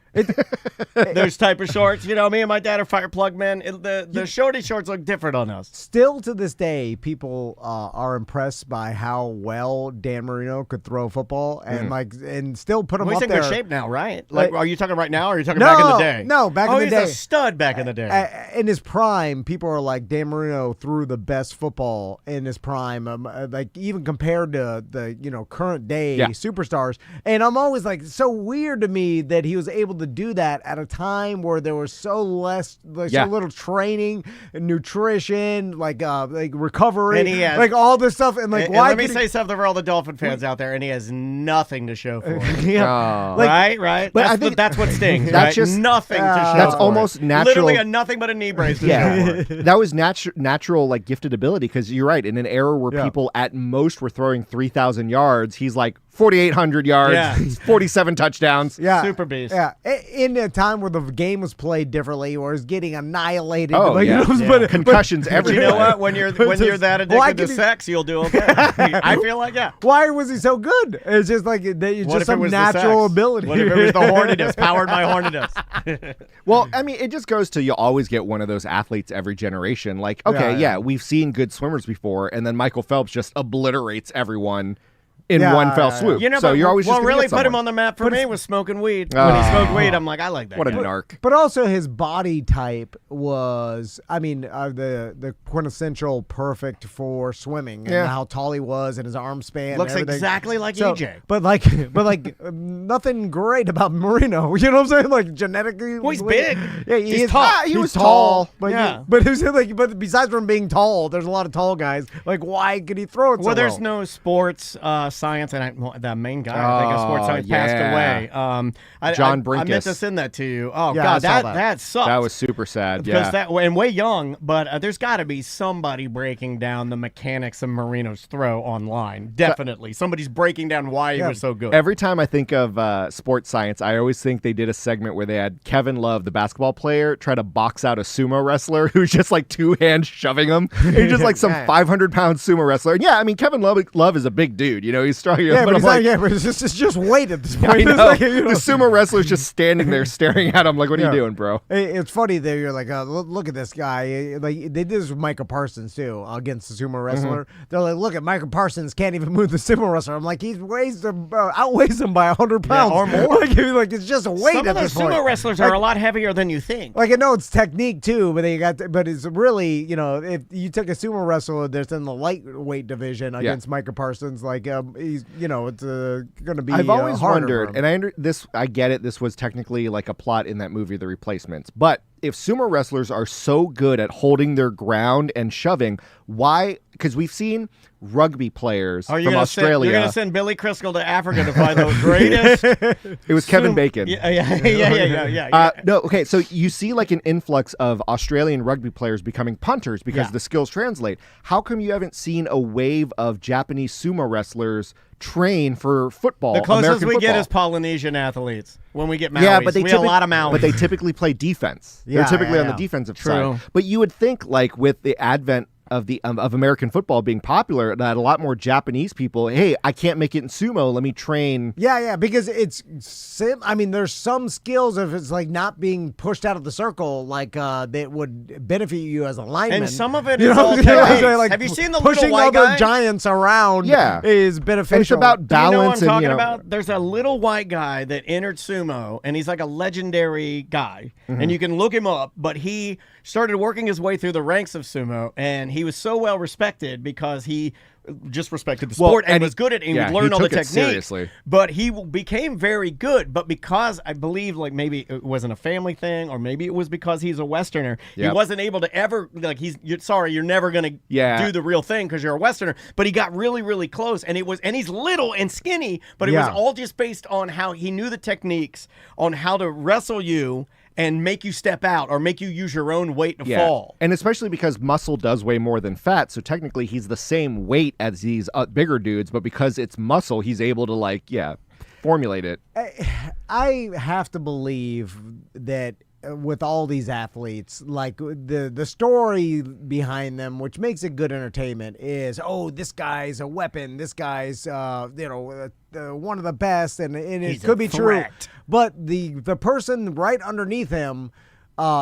Those type of shorts, me and my dad are fire plug men. The shorty shorts look different on us. Still to this day, people are impressed by how well Dan Marino could throw football and still put him He's up in there. good shape now, right? Like, are you talking right now, or are you talking No, back in the day? no, back in the day. He's a stud back in the day. In his prime, people are like, Dan Marino threw the best football in his prime, like even compared to the current day superstars. And I'm always like, it's so weird to me that he was able to do that at a time where there was so little training and nutrition, like recovery, And he has- like all this stuff. And like, And why? let me could say something for all the Dolphin fans out there, and he has nothing to show for it. Yeah. Right. But That's I think that's what stings. that's right? just- nothing to show. That's for almost it. natural. Literally a nothing but a knee brace to show for it. That was natural, like gifted ability. Because you're right, in an era where people at most were throwing 3,000 yards, he's like 4,800 yards, 47 touchdowns. Yeah, Super beast. Yeah, in a time where the game was played differently, or is getting annihilated. Oh, yeah. But Concussions everywhere. You know what? When you're that Why addicted could to he- sex, you'll do okay. I feel like Why was he so good? It's just like it's What just if it some was the natural sex? ability. What if it was the horniness, powered by horniness? Well, I mean, it just goes to you always get one of those athletes every generation. Like, okay, Yeah. we've seen good swimmers before, and then Michael Phelps just obliterates everyone in Yeah, one fell yeah, swoop. You know, so but you're always just what gonna really get put him someone. on the map for me was smoking weed. When he smoked weed, I'm like, I like that. What a guy. narc. But also his body type was, the quintessential perfect for swimming, and how tall he was and his arm span. Looks and everything. exactly like So, EJ. But nothing great about Marino. You know what I'm saying? Like genetically, Well, he's big. Yeah, He's tall. He was He's tall. tall. But Yeah. besides from being tall, there's a lot of tall guys. Like, why could he throw it? Well, so there's well? no sports Science, and the main guy, I think, of Sports Science passed away. John I Brinkus. meant to send that to you. Oh, Yeah, God, I saw that sucked. That was super sad. Because Yeah. and way young, but there's got to be somebody breaking down the mechanics of Marino's throw online. Definitely. Somebody's breaking down why he was so good. Every time I think of Sports Science, I always think they did a segment where they had Kevin Love, the basketball player, try to box out a sumo wrestler who's just like two hands shoving him. And he's just like some 500-pound sumo wrestler. And yeah, I mean, Kevin Love is a big dude. You know, he's strong. Yeah, but, I'm but it's just weight at this point. I know. It's like, you know. The sumo wrestler's just standing there staring at him like, what are you doing, bro? It's funny that you're like, look at this guy. Like they did this with Micah Parsons too against the sumo wrestler. They're like, look at Micah Parsons can't even move the sumo wrestler. I'm like, he outweighs him by 100 pounds or more. like it's just a weight Some at of this those point. sumo wrestlers are a lot heavier than you think. Like I know it's technique too, but it's really, you know, if you took a sumo wrestler that's in the lightweight division against Micah Parsons, like he's, you know, it's going to be. I've always harder wondered, for him. and I get it. This was technically like a plot in that movie, The Replacements, but if sumo wrestlers are so good at holding their ground and shoving, why? Because we've seen rugby players from Australia. You're going to send Billy Crystal to Africa to find the greatest. It was Kevin Bacon. Yeah. No, okay. So you see like an influx of Australian rugby players becoming punters because the skills translate. How come you haven't seen a wave of Japanese sumo wrestlers train for football? The closest American we football? get is Polynesian athletes. When we get Maoris, Yeah, but we have a lot of Maoris. But they typically play defense. Yeah, They're typically yeah, on the yeah. defensive True. side. But you would think, like with the advent of the of American football being popular, that a lot more Japanese people, hey, I can't make it in sumo, let me train. Yeah, because I mean, there's some skills if it's like not being pushed out of the circle, like that would benefit you as a lineman. And some of it You is know, all like, techniques. like Have you seen the pushing little white other guy? giants around? Yeah. Is beneficial. And it's about Do you know balance what I'm and talking about? There's a little white guy that entered sumo, and he's like a legendary guy. And you can look him up, but he started working his way through the ranks of sumo, and he was so well respected because he just respected the sport and was good at it and would learn all the took it techniques. seriously. But he became very good. But because I believe, like, maybe it wasn't a family thing, or maybe it was because he's a Westerner, he wasn't able to ever, like, you're never going to do the real thing because you're a Westerner. But he got really, really close, and he's little and skinny, but it was all just based on how he knew the techniques on how to wrestle you and make you step out or make you use your own weight to fall. And especially because muscle does weigh more than fat, so technically he's the same weight as these bigger dudes, but because it's muscle, he's able to formulate it. I have to believe that with all these athletes, like the story behind them, which makes it good entertainment, is this guy's a weapon. This guy's one of the best, and it could be true. But the person right underneath him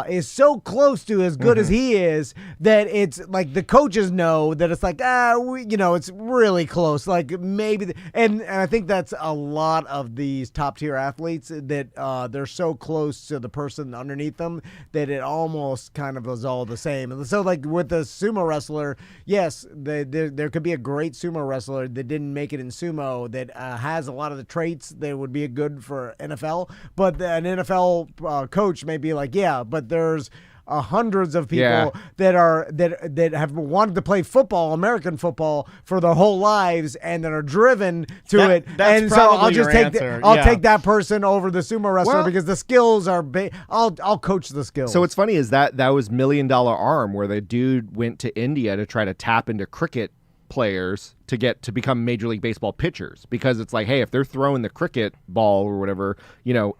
is so close to as good as he is that it's like the coaches know that it's like it's really close. Like maybe, and I think that's a lot of these top tier athletes that they're so close to the person underneath them that it almost kind of is all the same. And so like with the sumo wrestler, yes, there could be a great sumo wrestler that didn't make it in sumo that has a lot of the traits that would be good for NFL, but an NFL coach may be like, but there's hundreds of people that have wanted to play football, American football, for their whole lives, and that are driven to it. That's and so I'll probably just your take answer. take that person over the sumo wrestler Well, because the skills are. I'll coach the skills. So what's funny is that was $1 Million Arm, where the dude went to India to try to tap into cricket players to become Major League Baseball pitchers, because it's like, hey, if they're throwing the cricket ball or whatever,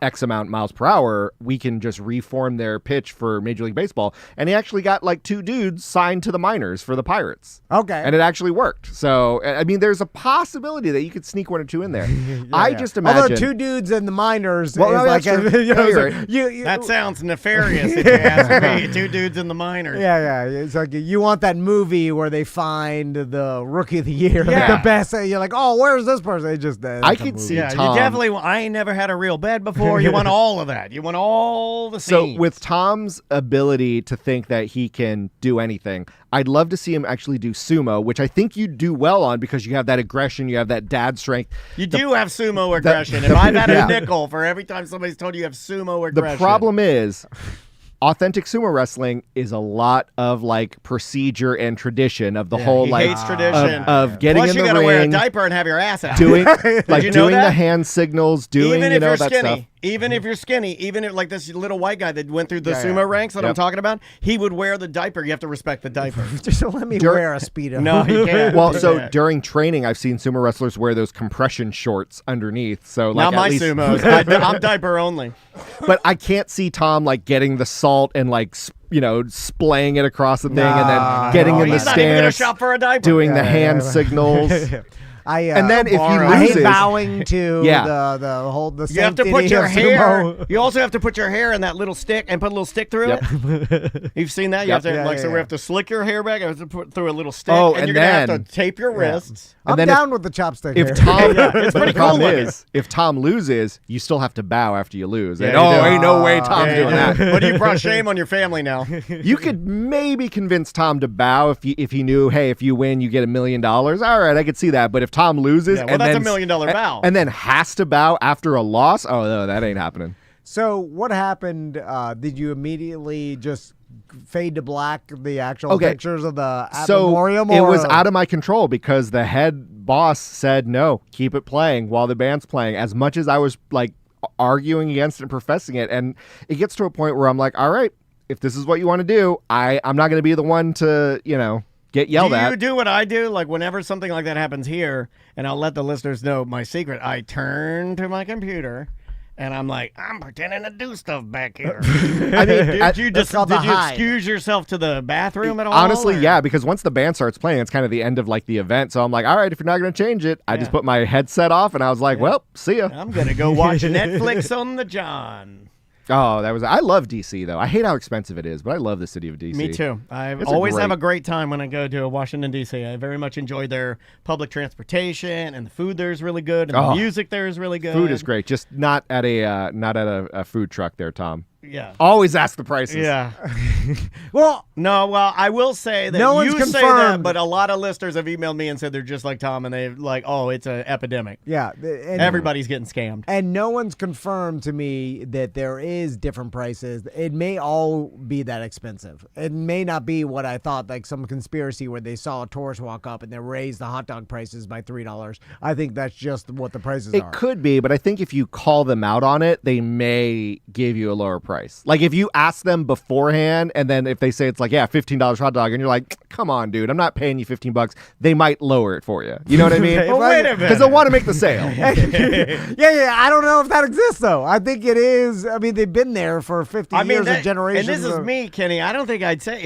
X amount miles per hour, we can just reform their pitch for Major League Baseball. And he actually got like 2 dudes signed to the minors for the Pirates. Okay. And it actually worked. So, I mean, there's a possibility that you could sneak 1 or 2 in there. I just imagine. Although 2 dudes in the minors Well, is no, like that's true. That sounds nefarious if you ask me. 2 dudes in the minors. Yeah. It's like you want that movie where they find the rookie of the year, the best. You're like, where's this person? It just I could see Tom. You definitely. I ain't never had a real bed before. You want all of that. You want all the scenes. So with Tom's ability to think that he can do anything, I'd love to see him actually do sumo, which I think you do well on because you have that aggression, you have that dad strength. You do have sumo aggression. If I've had a nickel for every time somebody's told you have sumo aggression. The problem is, authentic sumo wrestling is a lot of like procedure and tradition of the whole he like hates tradition. of getting Plus, in you the gotta wear a ring, diaper and have your ass out. doing like you know doing that? the hand signals, doing even you if know you're that skinny, stuff. even if you're skinny, even if like this little white guy that went through the Yeah, sumo yeah. ranks that I'm Yep. talking about, he would wear the diaper. You have to respect the diaper. Just let me wear a Speedo. No, he can't. Well, He so can't. during training, I've seen sumo wrestlers wear those compression shorts underneath. So like Not at my least, sumos. I'm diaper only. but I can't see Tom like getting the salt and like splaying it across the thing and then getting Oh, in the he's not even gonna stance, shop for a diaper. doing the Yeah, hand yeah. signals. And then if he boring. I hate loses, bowing to Yeah. the whole the You have to put sanctity your of hair. sumo. You also have to put your hair in that little stick and put a little stick through it. You've seen that? You have to Yeah, like yeah, so we yeah. have to slick your hair back. I have to put through a little stick, Oh, and and you're gonna have then- to tape your wrists. I'm then down with the chopstick. if hair. Tom, it's but pretty the problem cool is, if Tom loses, you still have to bow after you lose. And, Yeah, you do. ain't no way Tom's doing that. But you brought shame on your family now. You could maybe convince Tom to bow if he knew, hey, if you win, you get $1 million. All right, I could see that. But if Tom loses, Yeah, well, and that's then $1 million bow. and then has to bow after a loss, oh no, that ain't happening. So what happened? Did you immediately just fade to black the actual Okay. pictures of the So memoriam? it or- was out of my control because the head boss said no, keep it playing while the band's playing. As much as I was like arguing against it and professing it, and it gets to a point where I'm like, all right, if this is what you want to do, I'm not going to be the one to get yelled Do you at. do what I do? Like whenever something like that happens here, and I'll let the listeners know my secret. I turn to my computer, and I'm like, I'm pretending to do stuff back here. I mean, Did you That's called the hide. excuse yourself to the bathroom at all? honestly, or- yeah, because once the band starts playing, it's kind of the end of like the event. So I'm like, all right, if you're not going to change it, I just put my headset off, and I was like, well, see ya. I'm gonna go watch Netflix on the John. Oh, I love DC though. I hate how expensive it is, but I love the city of DC. Me too. I It's always have great- a great time when I go to Washington, D.C. I very much enjoy their public transportation, and the food there is really good, and the Oh. music there is really good. Food is great, just not at a food truck there, Tom. Yeah. Always ask the prices. Yeah. well. No, well, I will say that No one's you say that, confirmed. but a lot of listeners have emailed me and said they're just like Tom, and they're like, oh, it's an epidemic. Yeah, and, Everybody's getting scammed. and no one's confirmed to me that there is different prices. It may all be that expensive. It may not be what I thought, like some conspiracy where they saw a tourist walk up and they raised the hot dog prices by $3. I think that's just what the prices It are. could be, but I think if you call them out on it, they may give you a lower price. Like if you ask them beforehand, and then if they say it's like, yeah, $15 hot dog, and you're like, come on, dude, I'm not paying you $15, they might lower it for you. You know what I mean? Well, wait a minute. Because they want to make the sale. yeah. I don't know if that exists though. I think it is. I mean, they've been there for 50 years of generations. And this is of- me, Kenny. I don't think I'd say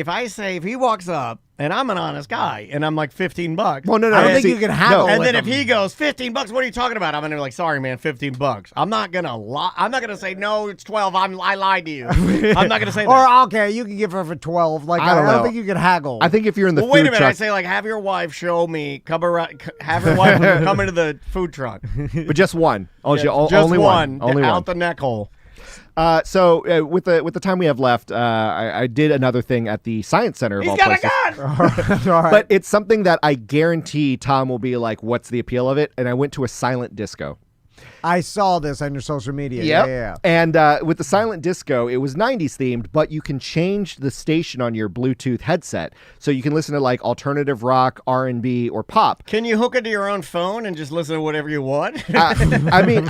if he walks up and I'm an honest guy and I'm like $15. Well, no, I don't and- think you can haggle. And with then if them. he goes $15, what are you talking about? I'm gonna be like, sorry, man, $15. I'm not gonna lie. I'm not gonna say no, it's 12. I lied to you. I'm not gonna say that. Or okay, you can give her for 12. Like I don't know. think you can haggle. I think if you're in the Well, wait a food minute. I truck, say like, have your wife show me. Come around. Have your wife come into the food truck. but just one. Just Only one. Only out one. the neck hole. So with the time we have left, I did another thing at the Science Center of He's all got places. a gun. All right. But it's something that I guarantee Tom will be like, what's the appeal of it? And I went to a silent disco. I saw this on your social media. Yep. Yeah. And with the silent disco, it was 90s themed, but you can change the station on your Bluetooth headset. So you can listen to like alternative rock, R&B, or pop. Can you hook it to your own phone and just listen to whatever you want? I mean,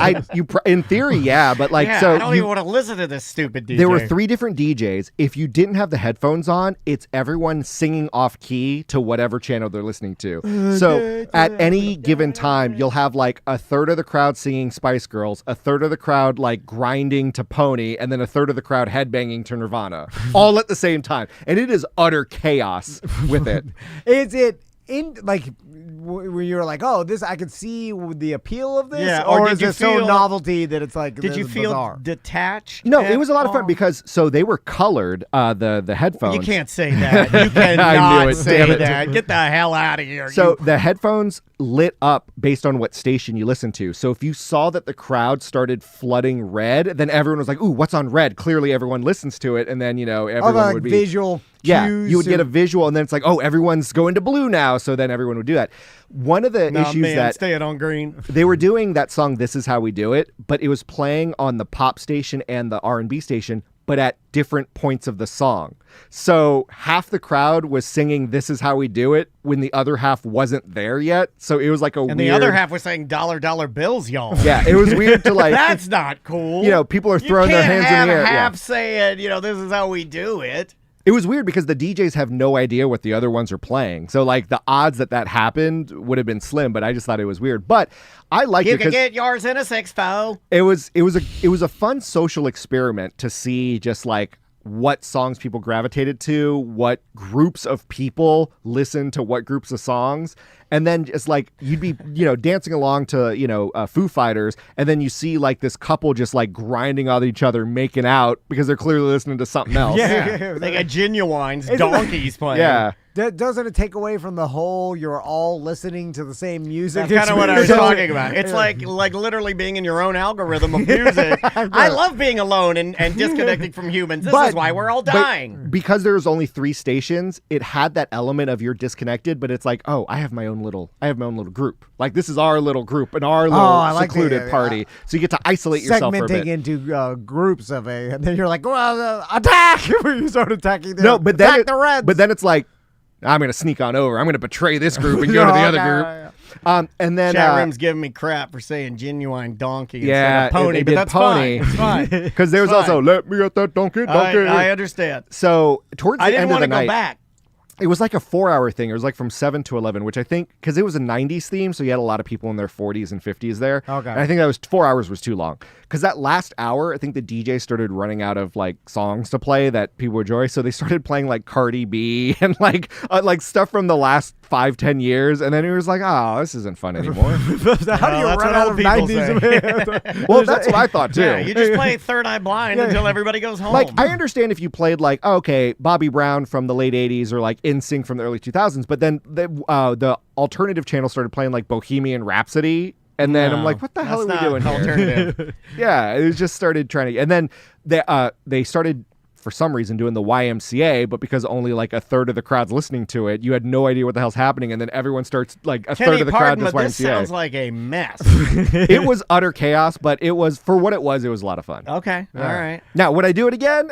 in theory, yeah, but like, yeah, so I don't you- even want to listen to this stupid DJ. there were 3 different DJs. If you didn't have the headphones on, it's everyone singing off key to whatever channel they're listening to. So at any given time, you'll have like a third of the crowd singing Spice Girls, a third of the crowd like grinding to Pony, and then a third of the crowd headbanging to Nirvana, all at the same time. And it is utter chaos with it. Is it in like where you're like, oh, this I could see the appeal of this, Yeah, or or is did you it so feel- novelty that it's like Did this you is feel bizarre? detached? No, at it was a lot of fun all? because so they were colored, the headphones. You can't say that. You I cannot knew it, say damn it. that. Get the hell out of here. So the headphones lit up based on what station you listen to. So if you saw that the crowd started flooding red, then everyone was like, ooh, what's on red? Clearly everyone listens to it. And then, everyone like would be... visual. Yeah, cues you would get a and- visual, and then it's like, oh, everyone's going to blue now. So then everyone would do that. One of the Nah, issues man, that stay it on green. they were doing that song, This Is How We Do It, but it was playing on the pop station and the R&B station, but but at different points of the song. So half the crowd was singing "This Is How We Do It" when the other half wasn't there yet. So it was like and the other half was saying dollar bills, y'all. Yeah, it was weird to like. That's not cool. People are throwing their hands in the air. Half saying, this is how we do it. It was weird because the DJs have no idea what the other ones are playing. So like the odds that happened would have been slim, but I just thought it was weird. But I liked it because you can get yours in a 6-4. It was a fun social experiment to see just like what songs people gravitated to, what groups of people listen to what groups of songs. And then it's like you'd be, dancing along to, Foo Fighters. And then you see like this couple just like grinding on each other, making out because they're clearly listening to something else. Yeah. They got Genuine's donkeys playing. Yeah. Doesn't it take away from the whole you're all listening to the same music? That's kind of what I was talking about. It's like literally being in your own algorithm of music. I love being alone and disconnecting from humans. This is why we're all dying. Because there's only 3 stations, it had that element of you're disconnected, but it's like, I have my own little group. Like this is our little group and our little secluded party. So you get to isolate yourself for a bit. Segmenting into groups of and then you're like, well, attack! You start attacking them. No, but then attack the Reds. But then it's like, I'm going to sneak on over. I'm going to betray this group and go to the other group. And then chat room's giving me crap for saying Genuine donkey yeah, instead of pony, but that's pony. Fine. It's fine. Because there was also, let me get that donkey. I understand. So towards the end of the night, I didn't want to go back. It was like a 4-hour thing. It was like from 7 to 11, which I think, because it was a 90s theme, so you had a lot of people in their 40s and 50s there. Okay. And I think that was 4 hours was too long. Because that last hour, I think the DJ started running out of like songs to play that people would enjoy. So they started playing like Cardi B and like stuff from the last 5-10 years. And then it was like, this isn't fun anymore. How do you run out of 90s? Well, that's what I thought too. Yeah, you just play Third Eye Blind until everybody goes home. Like, I understand if you played like, Bobby Brown from the late 80s or like NSYNC from the early 2000s, but then the alternative channel started playing like Bohemian Rhapsody. And then I'm like, what the hell are we doing here? Alternative. Yeah, it just started trying to, and then they started for some reason doing the YMCA, but because only like a third of the crowd's listening to it, you had no idea what the hell's happening, and then everyone starts like a third of the crowd does YMCA. This sounds like a mess. It was utter chaos, but it was for what it was a lot of fun. Okay, all right. Now, would I do it again?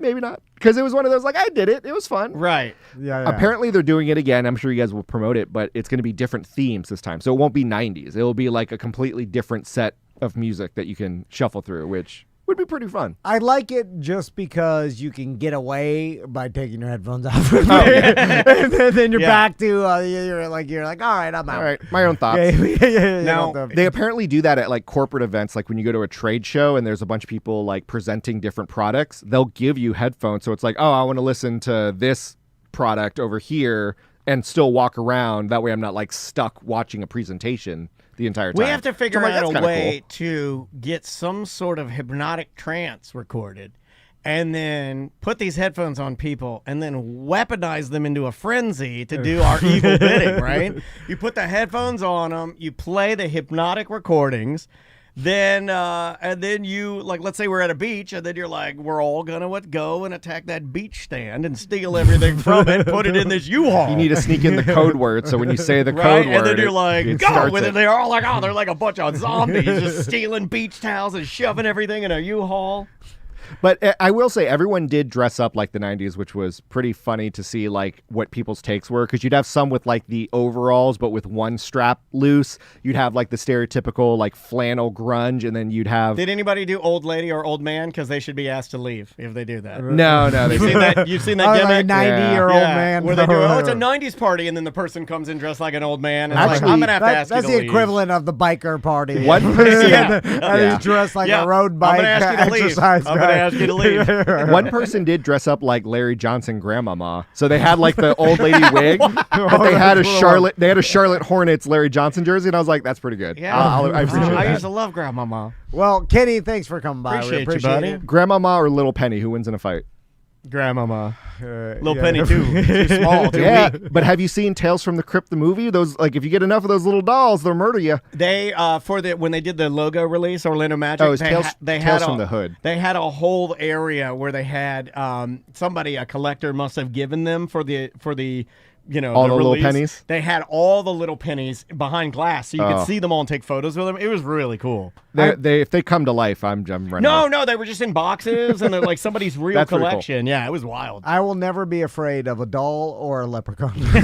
Maybe not, because it was one of those like I did it. It was fun. Right. Yeah. Apparently, they're doing it again. I'm sure you guys will promote it, but it's going to be different themes this time, so it won't be 90s. It will be like a completely different set of music that you can shuffle through, which would be pretty fun. I like it just because you can get away by taking your headphones off. And then you're back to you're like all right, I'm out. All right, my own thoughts. Now, they apparently do that at like corporate events, like when you go to a trade show and there's a bunch of people like presenting different products. They'll give you headphones, so it's like, I want to listen to this product over here and still walk around. That way, I'm not like stuck watching a presentation the entire time. we have to figure out a way cool. to get some sort of hypnotic trance recorded and then put these headphones on people and then weaponize them into a frenzy to do our evil bidding, right? You put the headphones on them, you play the hypnotic recordings, then and then you, like, let's say we're at a beach, and then you're like, we're all gonna go and attack that beach stand and steal everything from it, put it in this U-Haul. You need to sneak in the code word, so when you say the code word, and then you're like, it go with it. They're all like, they're like a bunch of zombies just stealing beach towels and shoving everything in a U-Haul. But I will say everyone did dress up like the 90s, which was pretty funny to see like what people's takes were, because you'd have some with like the overalls but with one strap loose. You'd have like the stereotypical like flannel grunge, and then you'd have... Did anybody do old lady or old man? Because they should be asked to leave if they do that. No. You've seen that gimmick? Like 90-year-old man. Where they do, it's a 90s party, and then the person comes in dressed like an old man. And Actually, like, I'm going to have to ask you That's to the leave. equivalent of the biker party. One person... And he's dressed like a road bike exercise guy. I'm going to ask you to leave. One person did dress up like Larry Johnson grandmama. So they had like the old lady wig, but they had a Charlotte Hornets Larry Johnson jersey, and I was like, that's pretty good. Yeah. I appreciate I that. used to love Grandmama. Well, Kenny, thanks for coming by. Appreciate We you, buddy. it. Grandmama or Little Penny, who wins in a fight? Grandmama. Little yeah. Penny too small, too Yeah, weak. but have you seen Tales from the Crypt, the movie? Those, like, if you get enough of those little dolls, they'll murder you. They when they did the logo release, Orlando Magic, it was Tales from the Hood. They had a whole area where they had a collector must have given them for the all the little release, pennies? they had all the little pennies behind glass, so you could see them all and take photos with them. It was really cool. If they come to life, I'm running. No, they were just in boxes, and they're like somebody's real That's pretty collection. Yeah, it was wild. I will never be afraid of a doll or a leprechaun. There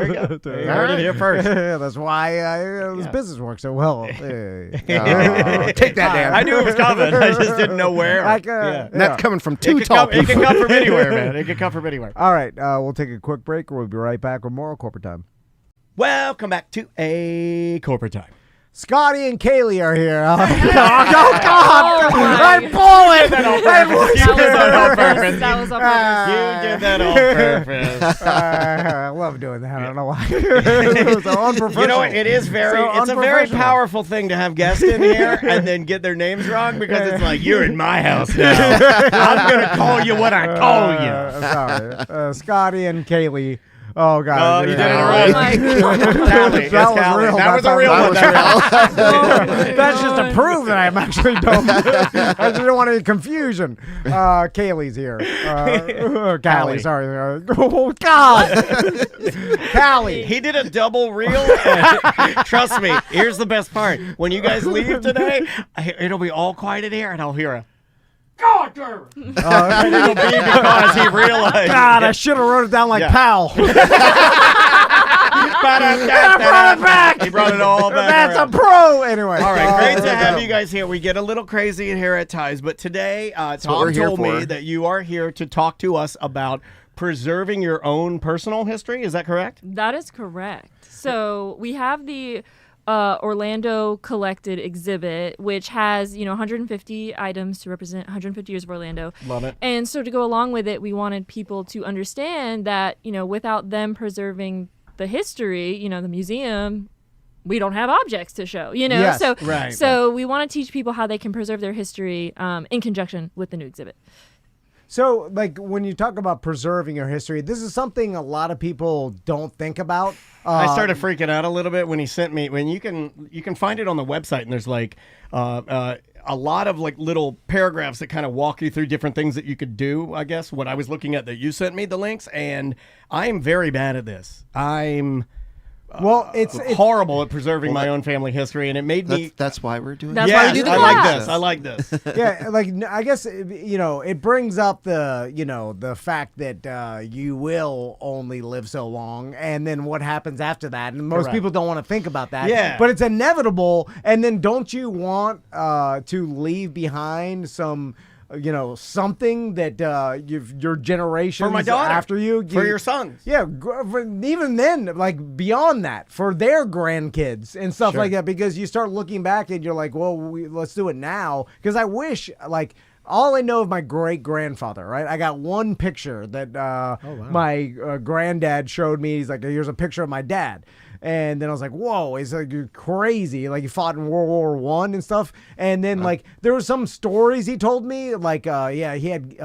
you go. You heard it here first. That's why this business works so well. Take that, Dan. I knew it was coming. I just didn't know where. That's coming from two tall It people. can come from anywhere, man. It can come from anywhere. All right, we'll take a quick break. We'll be right back with more corporate time. Welcome back to a corporate time. Scotty and Kaylee are here. Oh, God! I pull it. That was on purpose. You did that on purpose. I love doing that. I don't know why. So unprofessional. You know, it's a very powerful thing to have guests in here and then get their names wrong, because it's like, you're in my house now. I'm going to call you what I call you. Sorry. Scotty and Kaylee. Oh, God. Oh, you did it right. Callie. That was real. That was a real one. That's just to prove that I'm actually dumb. I just don't want any confusion. Kaylee's here. Callie, sorry. Oh, God. Callie. He did a double reel. Trust me, here's the best part. When you guys leave today, it'll be all quiet in here, and I'll hear a God damn it. It'll be because he realized. God, I should have wrote it down like Pal. I brought it back. He brought it all back. That's around. a pro. Anyway. All right, great to have you guys here. We get a little crazy in here at times, but today Tom told me that you are here to talk to us about preserving your own personal history. Is that correct? That is correct. So we have the Orlando Collected exhibit, which has 150 items to represent 150 years of Orlando. Love it. And so to go along with it, we wanted people to understand that without them preserving the history, the museum, we don't have objects to show. Yes, So we want to teach people how they can preserve their history in conjunction with the new exhibit. So, like, when you talk about preserving your history, this is something a lot of people don't think about. I started freaking out a little bit when he sent me. When you can find it on the website, and there's like a lot of like little paragraphs that kind of walk you through different things that you could do. I guess what I was looking at that you sent me the links, and I am very bad at this. It's horrible at preserving my own family history, and it made me. That's why we're doing. That's this. why we do the I class. like this. Yeah, like I guess it brings up the fact that you will only live so long, and then what happens after that, and most people don't want to think about that. Yeah, but it's inevitable. And then don't you want to leave behind some? Something that your generations for my daughter, after you for your sons. Yeah, even then, like beyond that, for their grandkids and stuff like that, because you start looking back and you're like, well, let's do it now. Because I wish, like, all I know of my great-grandfather, right? I got one picture that my granddad showed me. He's like, here's a picture of my dad. And then I was like, whoa, it's like you're crazy. Like, he fought in World War I and stuff. And then, like, there were some stories he told me. Like, he had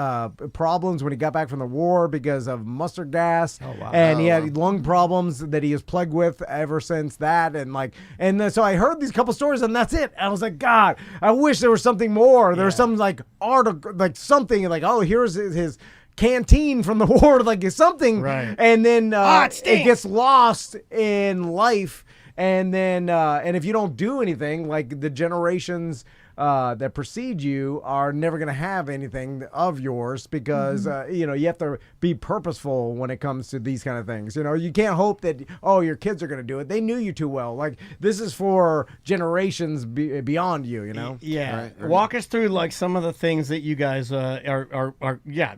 problems when he got back from the war because of mustard gas. Oh, wow. And he had lung problems that he was plagued with ever since that. And so I heard these couple stories, and that's it. And I was like, God, I wish there was something more. There was some, like, article, like, something, like, oh, here's his canteen from the war, like something, right? And then it gets lost in life, and then and if you don't do anything, like the generations that precede you are never going to have anything of yours, because you have to be purposeful when it comes to these kind of things. You can't hope that your kids are going to do it. They knew you too well. Like, this is for generations beyond you. Yeah. Right. Walk us through like some of the things that you guys are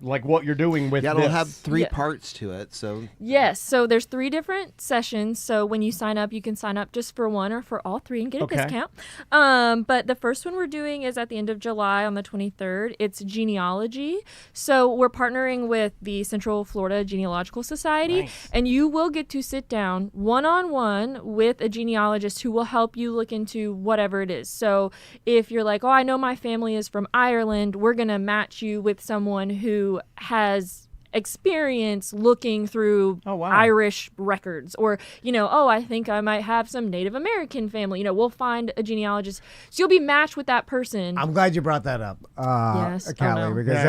like what you're doing with. Yeah, this. it'll have three parts to it. So yes, so there's 3 different sessions. So when you sign up, you can sign up just for one or for all 3 and get a discount. But the first one we're doing is at the end of July on the 23rd. It's genealogy. So we're partnering with the Central Florida Genealogical Society, and you will get to sit down one-on-one with a genealogist who will help you look into whatever it is. So if you're like, I know my family is from Ireland, we're going to match you with someone who has experience looking through Irish records, or I think I might have some Native American family. We'll find a genealogist, so you'll be matched with that person. I'm glad you brought that up, yes, Callie, because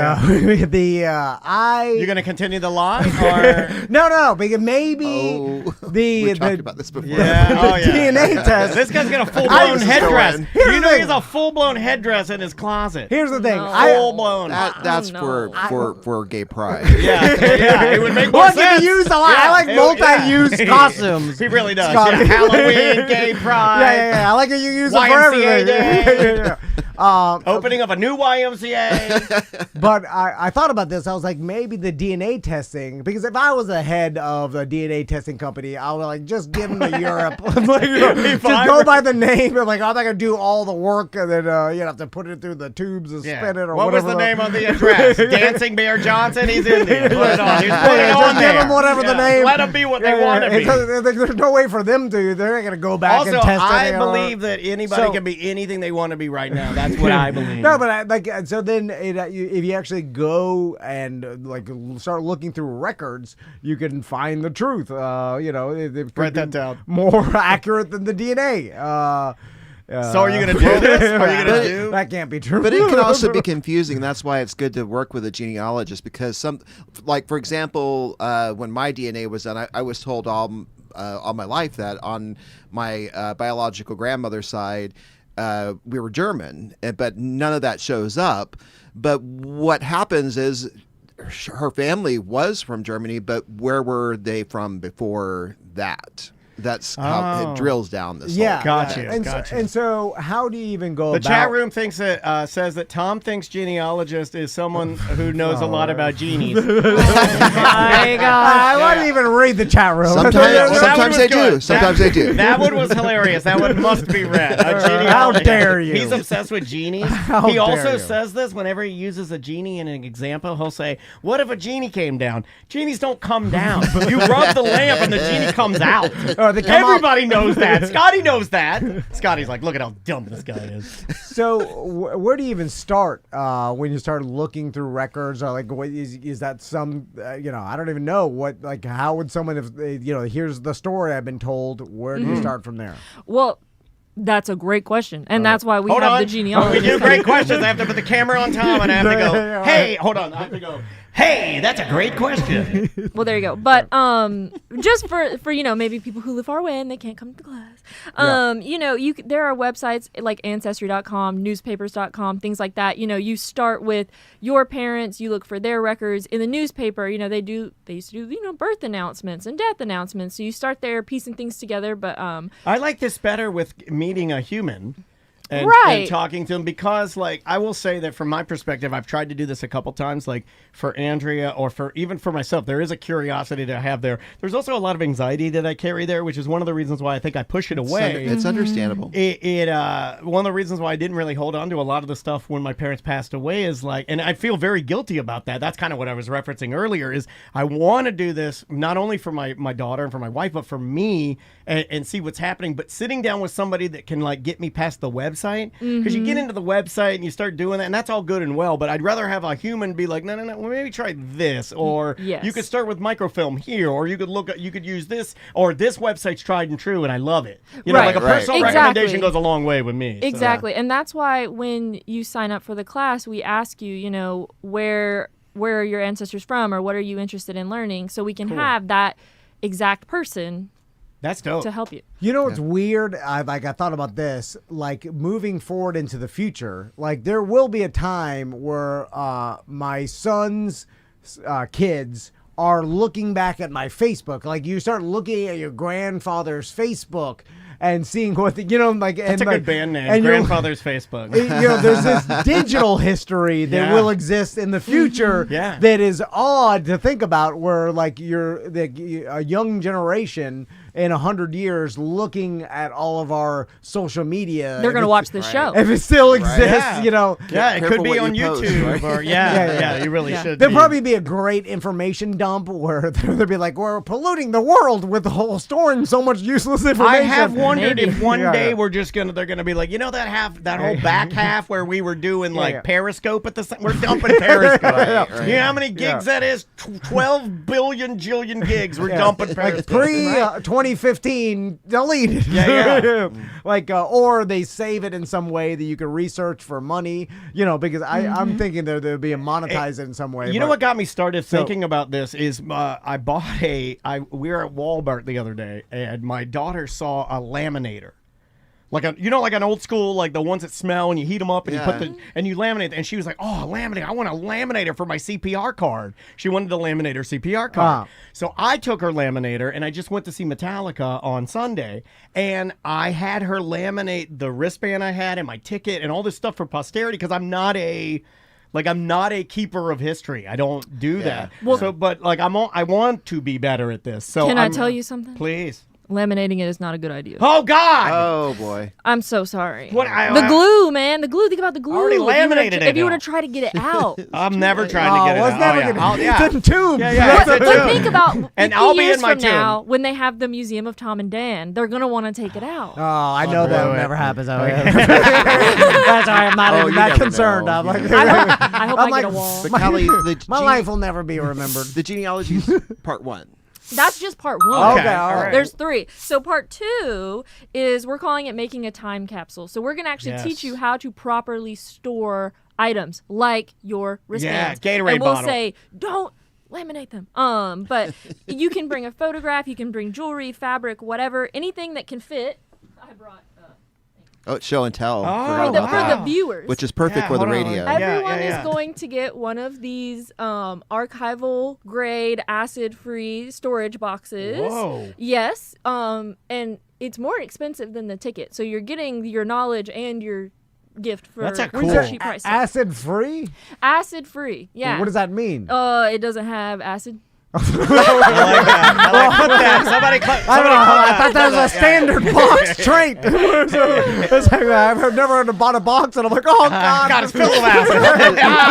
you're gonna continue the lie, or no, because maybe we talked about this before. DNA test. This guy's got a full-blown headdress. He has a full-blown headdress in his closet. Here's the thing, full-blown. That's for gay pride. It would make more sense. He used a lot. I like multi-use costumes. He really does. Halloween, gay pride. Yeah. I like how you use it for YMCA everything. day. Opening of a new YMCA. But I thought about this. I was like, maybe the DNA testing, because if I was the head of a DNA testing company, I would just give them to Europe. Just go by the name. I'm like, I'm not gonna do all the work, and then you have to put it through the tubes and spin it or what whatever. What was the name on the address? Dancing Bear Johnson. He's in there. Put it on. He's putting it on there. Give them whatever the name. Let them be what they want to be. There's no way for them to. They're not gonna go back and test it. I believe that anybody can be anything they want to be right now. That's what I believe. No, but so then if you actually go and start looking through records, you can find the truth. Write that down. More accurate than the DNA. So are you going to do this? Are you going to do? That can't be true. But it can also be confusing. That's why it's good to work with a genealogist, because for example, when my DNA was done, I was told all my life that on my biological grandmother's side, we were German, but none of that shows up. But what happens is her family was from Germany, but where were they from before that? That's how it drills down this. Gotcha. And so how do you even go The chat room thinks that says that Tom thinks genealogist is someone who knows a lot about genies. Oh my God. I wouldn't even read the chat room. Sometimes they do. Sometimes they do. That one was hilarious. That one must be read. How dare you? He's obsessed with genies. He also says this whenever he uses a genie in an example. He'll say, what if a genie came down? Genies don't come down. You rub the lamp and the genie comes out. Everybody knows that. Scotty knows that. Scotty's like, look at how dumb this guy is. So where do you even start when you start looking through records? Or what is that some, I don't even know what, how would someone, if here's the story I've been told, where do you start from there? Well, that's a great question, and that's why we have the genealogist. We do great questions. I have to put the camera on Tom, and I have to go, hey, hold on. I have to go, hey, that's a great question. Well, there you go. But just for maybe people who live far away and they can't come to class. There are websites like Ancestry.com, newspapers.com, things like that. You start with your parents, you look for their records. In the newspaper, they used to do birth announcements and death announcements. So you start there piecing things together. But I like this better with meeting a human. And talking to them, because I will say that from my perspective, I've tried to do this a couple times, for Andrea or even for myself. There is a curiosity to have there. There's also a lot of anxiety that I carry there, which is one of the reasons why I think I push it away. It's understandable. One of the reasons why I didn't really hold on to a lot of the stuff when my parents passed away is and I feel very guilty about that. That's kind of what I was referencing earlier, is I want to do this not only for my daughter and for my wife, but for me and see what's happening. But sitting down with somebody that can get me past the website, because you get into the website and you start doing that, and that's all good and well, but I'd rather have a human be like, no, well, maybe try this, or you could start with microfilm here, or you could use this, or this website's tried and true and I love it. A personal recommendation goes a long way with me. Exactly. And that's why when you sign up for the class, we ask you, where are your ancestors from, or what are you interested in learning, so we can have that exact person. That's dope. To help you. You know what's weird? I thought about this. Moving forward into the future, there will be a time where my son's kids are looking back at my Facebook. You start looking at your grandfather's Facebook and seeing what that's a good band name, Grandfather's Facebook. There's this digital history that will exist in the future that is odd to think about, where a young generation in 100 years looking at all of our social media. They're going to watch this show. If it still exists, Yeah. you know. Yeah, it Careful could be what on you post, YouTube. right? Or, yeah, you really should. There'd probably be a great information dump where they'd be like, we're polluting the world with the whole storing so much useless information. I have wondered if one Yeah, day yeah. they're gonna be like, you know that whole back half where we were doing like yeah. Periscope at we're dumping Periscope. Right. You know how many gigs that is? 12 billion jillion gigs. We're dumping Like Periscope. 2015 deleted. Yeah. Like or they save it in some way that you can research for money, you know, because I'm thinking there'll be a monetize it in some way. You know but- what got me started thinking about this is I bought we were at Walmart the other day and my daughter saw a laminator. Like like an old school, like the ones that smell and you heat them up and you put and you laminate. And she was like, "Oh, a laminator! I want a laminator for my CPR card." She wanted to laminate her CPR card. So I took her laminator and I just went to see Metallica on Sunday, and I had her laminate the wristband I had and my ticket and all this stuff for posterity because I'm not a keeper of history. I don't do that. Well, but like I want to be better at this. So Can I tell you something? Please. Laminating it is not a good idea. Oh God! Oh boy. I'm so sorry. What, the glue, man. The glue. Think about the glue. already laminated it, If you were though. to try to get it out. I'm never trying to get it let's out. never Oh, get yeah. it. Yeah. It's in tube. Yeah, it's a But tube. think about And 50 I'll be years in my from now tube. when they have the Museum of Tom and Dan. They're gonna want to take it out. Oh, I know that boy. never happens. That's why I'm not Oh, even you that never concerned. know. I'm like, I hope I'm I like, get a wall. But Kelly, my life will never be remembered. the genealogy's part 1. That's just part one. Okay, all right. There's 3. So part 2 is we're calling it making a time capsule. So we're going to actually teach you how to properly store items like your wristbands. Yeah, Gatorade and we'll bottle. say, don't laminate them. But you can bring a photograph, you can bring jewelry, fabric, whatever, anything that can fit. I brought Oh, it's show and tell. Oh, Forgot for about the that. viewers. Which is perfect for the hold on. radio. Everyone yeah. is going to get one of these archival grade acid free storage boxes. Whoa. Yes. And it's more expensive than the ticket. So you're getting your knowledge and your gift for That's a a cool- cheap price. Acid free? Acid free. Yeah. What does that mean? It doesn't have acid. I like that. I like put that. Somebody I don't know. I thought that was a standard box trait. It's like, I've never bought a box, and I'm like, oh God, God, it's filled with acid.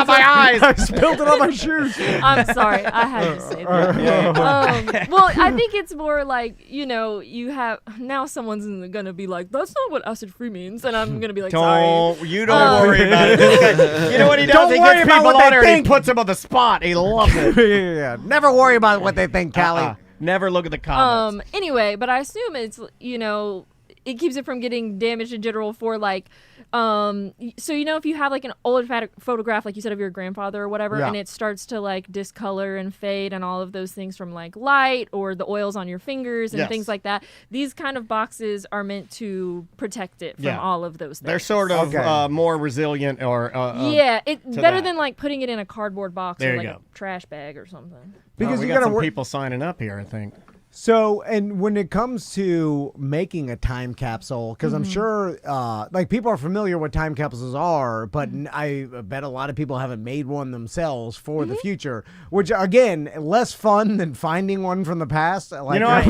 My eyes. I spilled it on my shoes. I'm sorry. I had to say that. Well, I think it's more like, you have now someone's going to be like, that's not what acid free means. And I'm going to be like, sorry. You don't worry about it. This guy, you know what he does? Don't He worry gets about people what they on there and he think. puts them on the spot. He loves it. Yeah, never worry about what they think, Callie. Never look at the comments. Anyway, but I assume it's, it keeps it from getting damaged in general for like, so if you have like an old photograph, like you said, of your grandfather or whatever, Yeah. and it starts to like discolor and fade and all of those things from like light or the oils on your fingers and Yes. things like that, these kind of boxes are meant to to it from all of those things. They're sort of more resilient or better that. than like putting it in a cardboard box There or you like go. a trash bag or something. Because we you got gotta some work. people signing up here, I think. So, and when it comes to making a time capsule, because I'm sure, like, people are familiar what time capsules are, but I bet a lot of people haven't made one themselves for the future, which, again, less fun than finding one from the past. Like, I've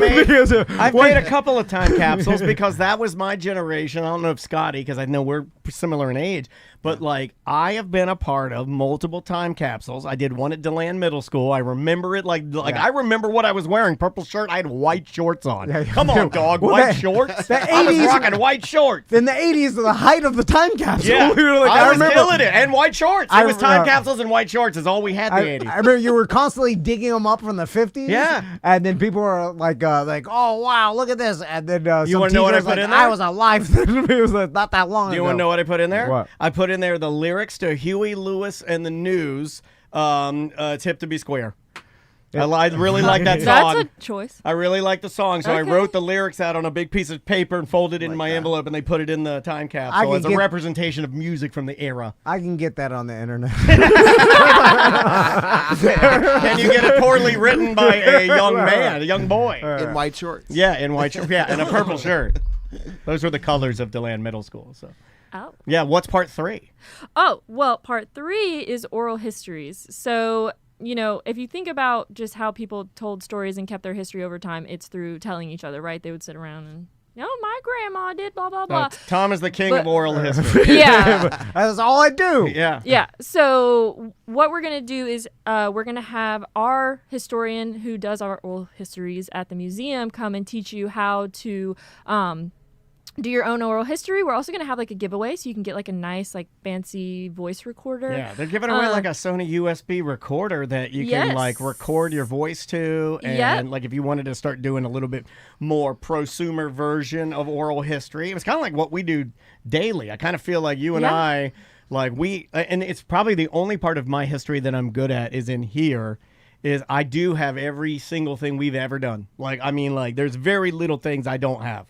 made a couple of time capsules because that was my generation. I don't know if Scotty, because I know we're similar in age, but like I have been a part of multiple time capsules. I did one at DeLand Middle School. I remember it like I remember what I was wearing. Purple shirt. I had white shorts on. Come on, dog. Well, white shorts. I was rocking white shorts. In the 80s, the height of the time capsule. Yeah, We were like, I was remember, killing it. And white shorts. It was time capsules and white shorts is all we had in I the 80s. remember you were constantly digging them up from the 50s. Yeah. And then people were like, oh, wow, look at this. And then You some wanna know what I teachers put like, in there? I was alive then. It was not that long Do ago. you want to know what I put in there? What? I put in there the lyrics to Huey Lewis and the News, Tip to Be Square. I really like that song. That's a choice. I really like the song, so I Okay. wrote the lyrics out on a big piece of paper and folded it in my envelope, and they put it in the time I capsule can as a get- representation of music from the era. I can get that on the internet. Can you get it poorly written by a young man, a young boy? In white shorts. Yeah, in white shirt. Yeah, and a purple shirt. Those were the colors of DeLand Middle School. So, Oh. yeah. What's part 3? Oh, well, part 3 is oral histories. So if you think about just how people told stories and kept their history over time, it's through telling each other, right? They would sit around and, my grandma did blah, blah, blah. Tom is the king of oral history. Yeah. That's all I do. Yeah. Yeah. So what we're going to do is we're going to have our historian who does our oral histories at the museum come and teach you how to do your own oral history. We're also going to have like a giveaway so you can get like a nice like fancy voice recorder. Yeah, they're giving away like a Sony USB recorder that you can like record your voice to. And like if you wanted to start doing a little bit more prosumer version of oral history, it was kind of like what we do daily. I kind of feel like you and I, like and it's probably the only part of my history that I'm good at is in here. Is I do have every single thing we've ever done. Like, I mean, like there's very little things I don't have.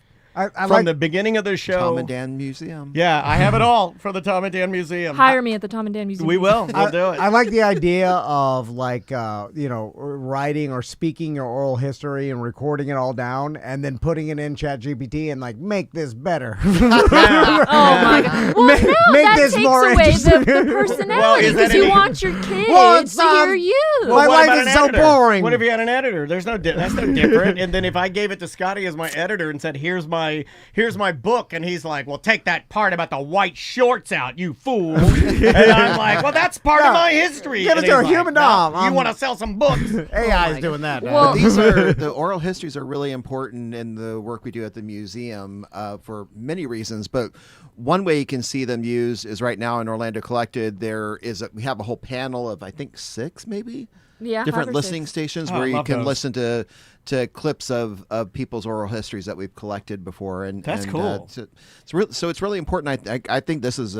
From the beginning of the show. Tom and Dan Museum. Yeah, I have it all for the Tom and Dan Museum. Hire me at the Tom and Dan Museum. We will. We'll do it. I like the idea of like, writing or speaking your oral history and recording it all down and then putting it in ChatGPT and like, make this better. Oh my God. Well, no, that this takes more away interesting. the personality because you want your kids to hear you. My life is so boring. What if you had an editor? That's no different. And then if I gave it to Scotty as my editor and said, here's my book, and he's like, well, take that part about the white shorts out, you fool. And I'm like, well, that's part of my history. Give it to a human dog. You want to sell some books. AI is doing that. Well, But the oral histories are really important in the work we do at the museum for many reasons. But one way you can see them used is right now in Orlando Collected. We have a whole panel of I think 6 maybe. Yeah, different 5 or listening 6. stations Oh, where you can those. listen to clips of people's oral histories that we've collected before, and That's cool. It's really important. I think this is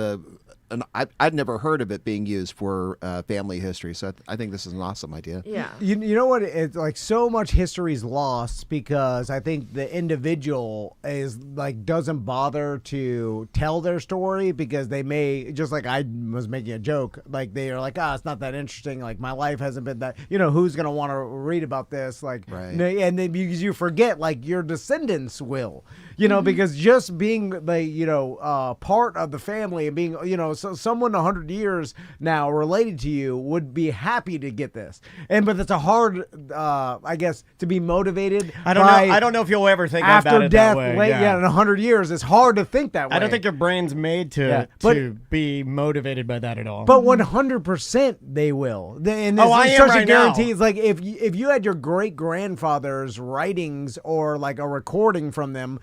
I'd never heard of it being used for family history, so I think this is an awesome idea. Yeah. You know what? It's like so much history is lost because I think the individual is like doesn't bother to tell their story because they may, just like I was making a joke, like they are like, it's not that interesting. Like my life hasn't been that, who's going to want to read about this? Like, right. And then because you forget, like your descendants will, because just being the, part of the family and being, so someone 100 years now related to you would be happy to get this. But it's a hard, I guess, to be motivated. I don't know if you'll ever think after about it death. that way. In 100 years, it's hard to think that way. I don't think your brain's made to be motivated by that at all. But 100% they will. And I am such right a guarantee. now. It's like if you had your great grandfather's writings or like a recording from them,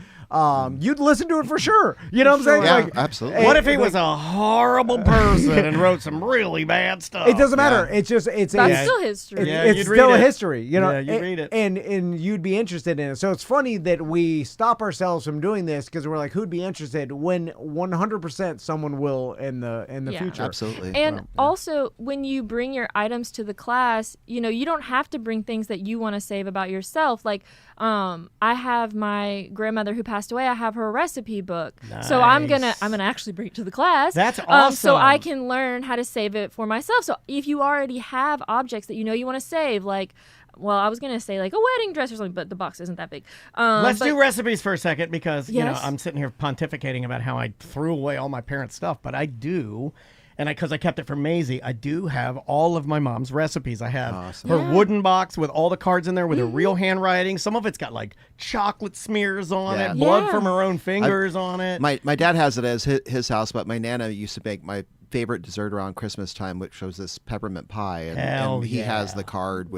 you'd listen to it for sure. You know what I'm saying? Yeah, Like, absolutely. What if he was a horrible person and wrote some really bad stuff? It doesn't matter. It's just That's still history. It's you'd still read a it. history, Yeah, you'd read it. and you'd be interested in it. So it's funny that we stop ourselves from doing this because we're like, who'd be interested? When 100% someone will in the future. Absolutely. And also, when you bring your items to the class, you don't have to bring things that you want to save about yourself. Like, I have my grandmother who passed away. I have her recipe book, so I'm gonna actually bring it to the class. That's awesome. So I can learn how to save it for myself. So if you already have objects that you want to save, like. Well, I was going to say like a wedding dress or something, but the box isn't that big. Let's do recipes for a second because, Yes. I'm sitting here pontificating about how I threw away all my parents' stuff, but I do, because I kept it for Maisie, I do have all of my mom's recipes. I have her wooden box with all the cards in there with her real handwriting. Some of it's got like chocolate smears on Yeah. it, blood Yeah. from her own fingers on it. My dad has it as his house, but my Nana used to make my favorite dessert around Christmas time, which was this peppermint pie, and he has the card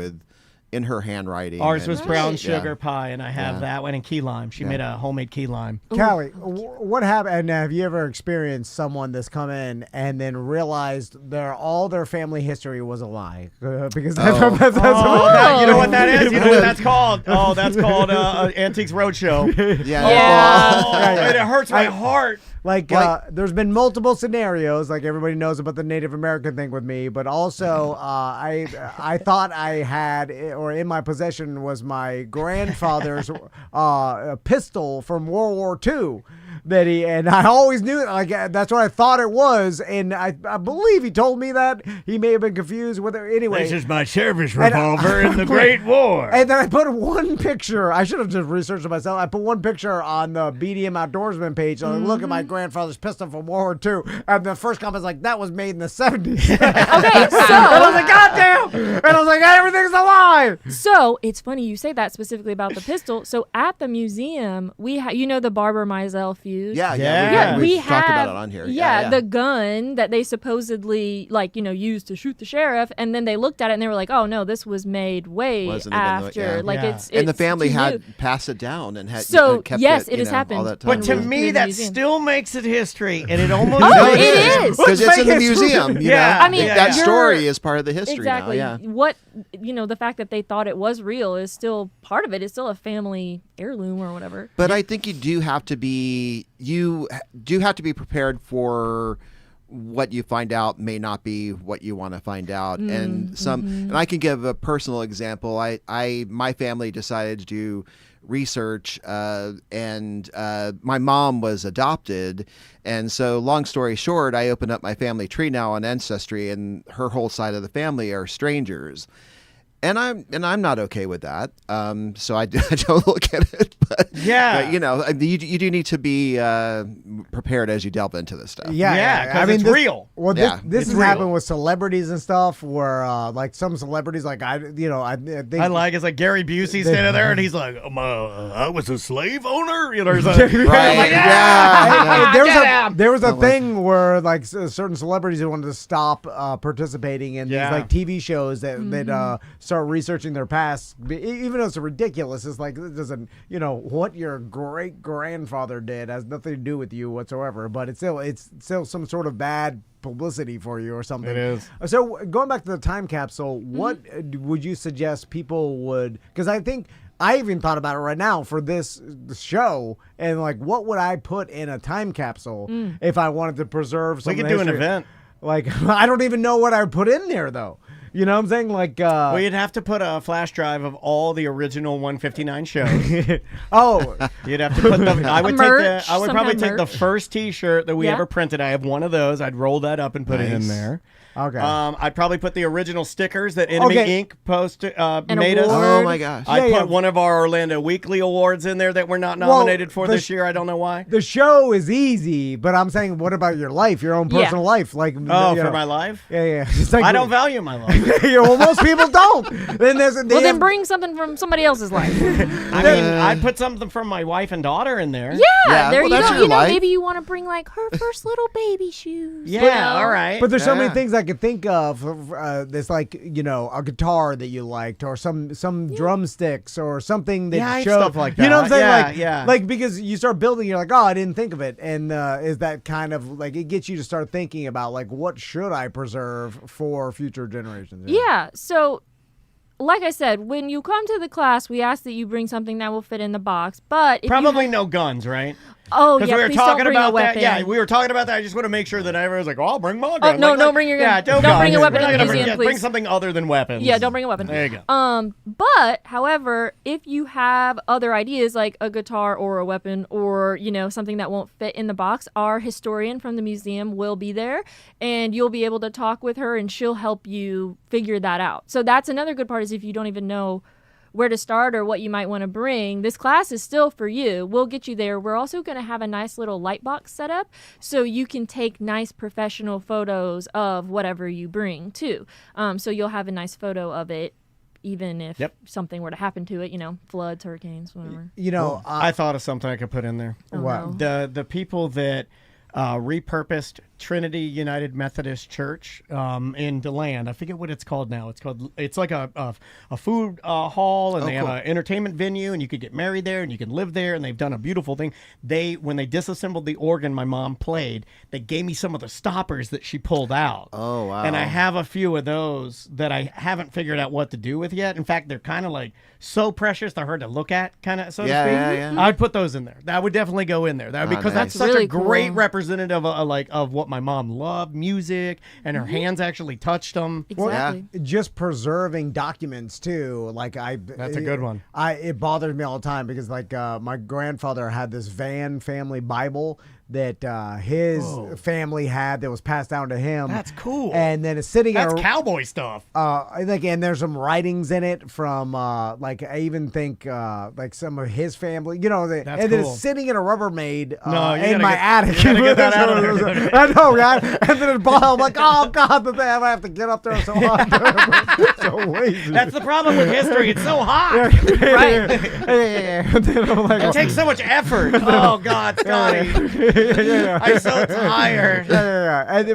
in her handwriting. Ours was brown Yeah. sugar pie, and I have that one, and key lime. She made a homemade key lime. Callie, what happened? And have you ever experienced someone that's come in and then realized all their family history was a lie? Because that's You know what that is? You know what that's called? Oh, that's called Antiques Roadshow. Yeah. It hurts my heart. Like, there's been multiple scenarios, like everybody knows about the Native American thing with me, but also I thought I had, or in my possession was my grandfather's pistol from World War II. And I always knew it. Like, that's what I thought it was. And I believe he told me that. He may have been confused with it. Anyway. This is my service revolver in the Great War. And then I put one picture. I should have just researched it myself. I put one picture on the BDM Outdoorsman page. Like, look at my grandfather's pistol from World War II. And the first comment's like, that was made in the 70s. Okay, so And I was like, God damn! And I was So it's funny you say that specifically about the pistol. So at the museum, we the Barber Mizell fuse. We talked about it on here. Yeah, the gun that they supposedly used to shoot the sheriff, and then they looked at it and they were like, "Oh no, this was made way after." It's and the family had passed it down and had kept yes, it has happened. All that time. But to me, that still makes it history, and it almost it is because it's in the museum. I mean, that story is part of the history. Exactly. Now, yeah. What the fact that they thought it was real is still part of it. It's still a family heirloom or whatever. But I think you do have to be prepared for what you find out may not be what you want to find out. And I can give a personal example. My family decided to do research and my mom was adopted, and so long story short, I opened up my family tree now on Ancestry, and her whole side of the family are strangers. And I'm not okay with that. So I don't look at it. But you do need to be prepared as you delve into this stuff. Yeah, because it's real. Well, this has happened with celebrities and stuff, where like some celebrities, like I think it's like Gary Busey standing there, and he's like, "I was a slave owner," or something. Right? There was a thing where like certain celebrities who wanted to stop participating in these like TV shows that start researching their past, even though it's ridiculous. It's like, it doesn't, what your great grandfather did has nothing to do with you whatsoever, but it's still some sort of bad publicity for you or something. It is. So going back to the time capsule, what would you suggest people would, because I think I even thought about it right now for this show, and like, what would I put in a time capsule if I wanted to preserve some We could do an event. Like, I don't even know what I would put in there though. You know what I'm saying? Like, well, you'd have to put a flash drive of all the original 159 shows. You'd have to put them. I would probably take the first T-shirt that we ever printed. I have one of those. I'd roll that up and put it in there. Okay. I'd probably put the original stickers that Enemy Inc. made us. Oh my gosh. I'd put one of our Orlando Weekly Awards in there that we're not nominated for this year. I don't know why. The show is easy, but I'm saying, what about your life, your own personal life? Like, for my life? Yeah. It's like, I don't value my life. Well, most people don't. Then bring something from somebody else's life. I mean, I'd put something from my wife and daughter in there. Yeah, there you go. Life. Maybe you want to bring like her first little baby shoes. Yeah, all right. But there's so many things I could think of. There's like, a guitar that you liked, or some drumsticks, or something that showed stuff like that. You know what I'm saying? Yeah. Like, because you start building, you're like, oh, I didn't think of it, and is that kind of like, it gets you to start thinking about like, what should I preserve for future generations? Yeah. So, like I said, when you come to the class, we ask that you bring something that will fit in the box. But if probably no guns, right? Oh, because yeah, we were please talking don't bring about a weapon. that. Yeah, we were talking about that. I just want to make sure that everyone's like, "Oh, I'll bring my gun." Oh, no, don't bring your gun. Yeah, don't bring a weapon in the museum, please. Bring something other than weapons. Yeah, don't bring a weapon. There you go. But however, if you have other ideas like a guitar or a weapon, or something that won't fit in the box, our historian from the museum will be there, and you'll be able to talk with her, and she'll help you figure that out. So that's another good part, is if you don't even know where to start or what you might want to bring, this class is still for you. We'll get you there. We're also going to have a nice little light box set up so you can take nice professional photos of whatever you bring too. So you'll have a nice photo of it, even if something were to happen to it, floods, hurricanes, whatever. I thought of something I could put in there. Wow. The people that repurposed Trinity United Methodist Church in DeLand. I forget what it's called now. It's like a food hall, and they have an entertainment venue, and you could get married there, and you can live there, and they've done a beautiful thing. When they disassembled the organ my mom played, they gave me some of the stoppers that she pulled out. Oh, wow. And I have a few of those that I haven't figured out what to do with yet. In fact, they're kind of like so precious they're hard to look at, kind of, so to speak. Yeah. I'd put those in there. That would definitely go in there. Because that's such really a great cool. representative of what my mom loved, music, and her hands actually touched them. Exactly. Just preserving documents too. Like That's a good one. It bothers me all the time because like my grandfather had this Van family Bible that his family had that was passed down to him. That's cool. And then it's sitting That's in a, cowboy stuff. I think, and there's some writings in it from like I even think like some of his family, you know, That's and then cool. it's sitting in a Rubbermaid No, you in gotta my get- attic. you gotta get that out of there. I know, right? And then it's I'm like, oh god, I have to get up there so hot. So lazy. That's the problem with history. It's so hot. Right. And then I'm like, It takes so much effort. Oh God, Scotty. I'm so tired.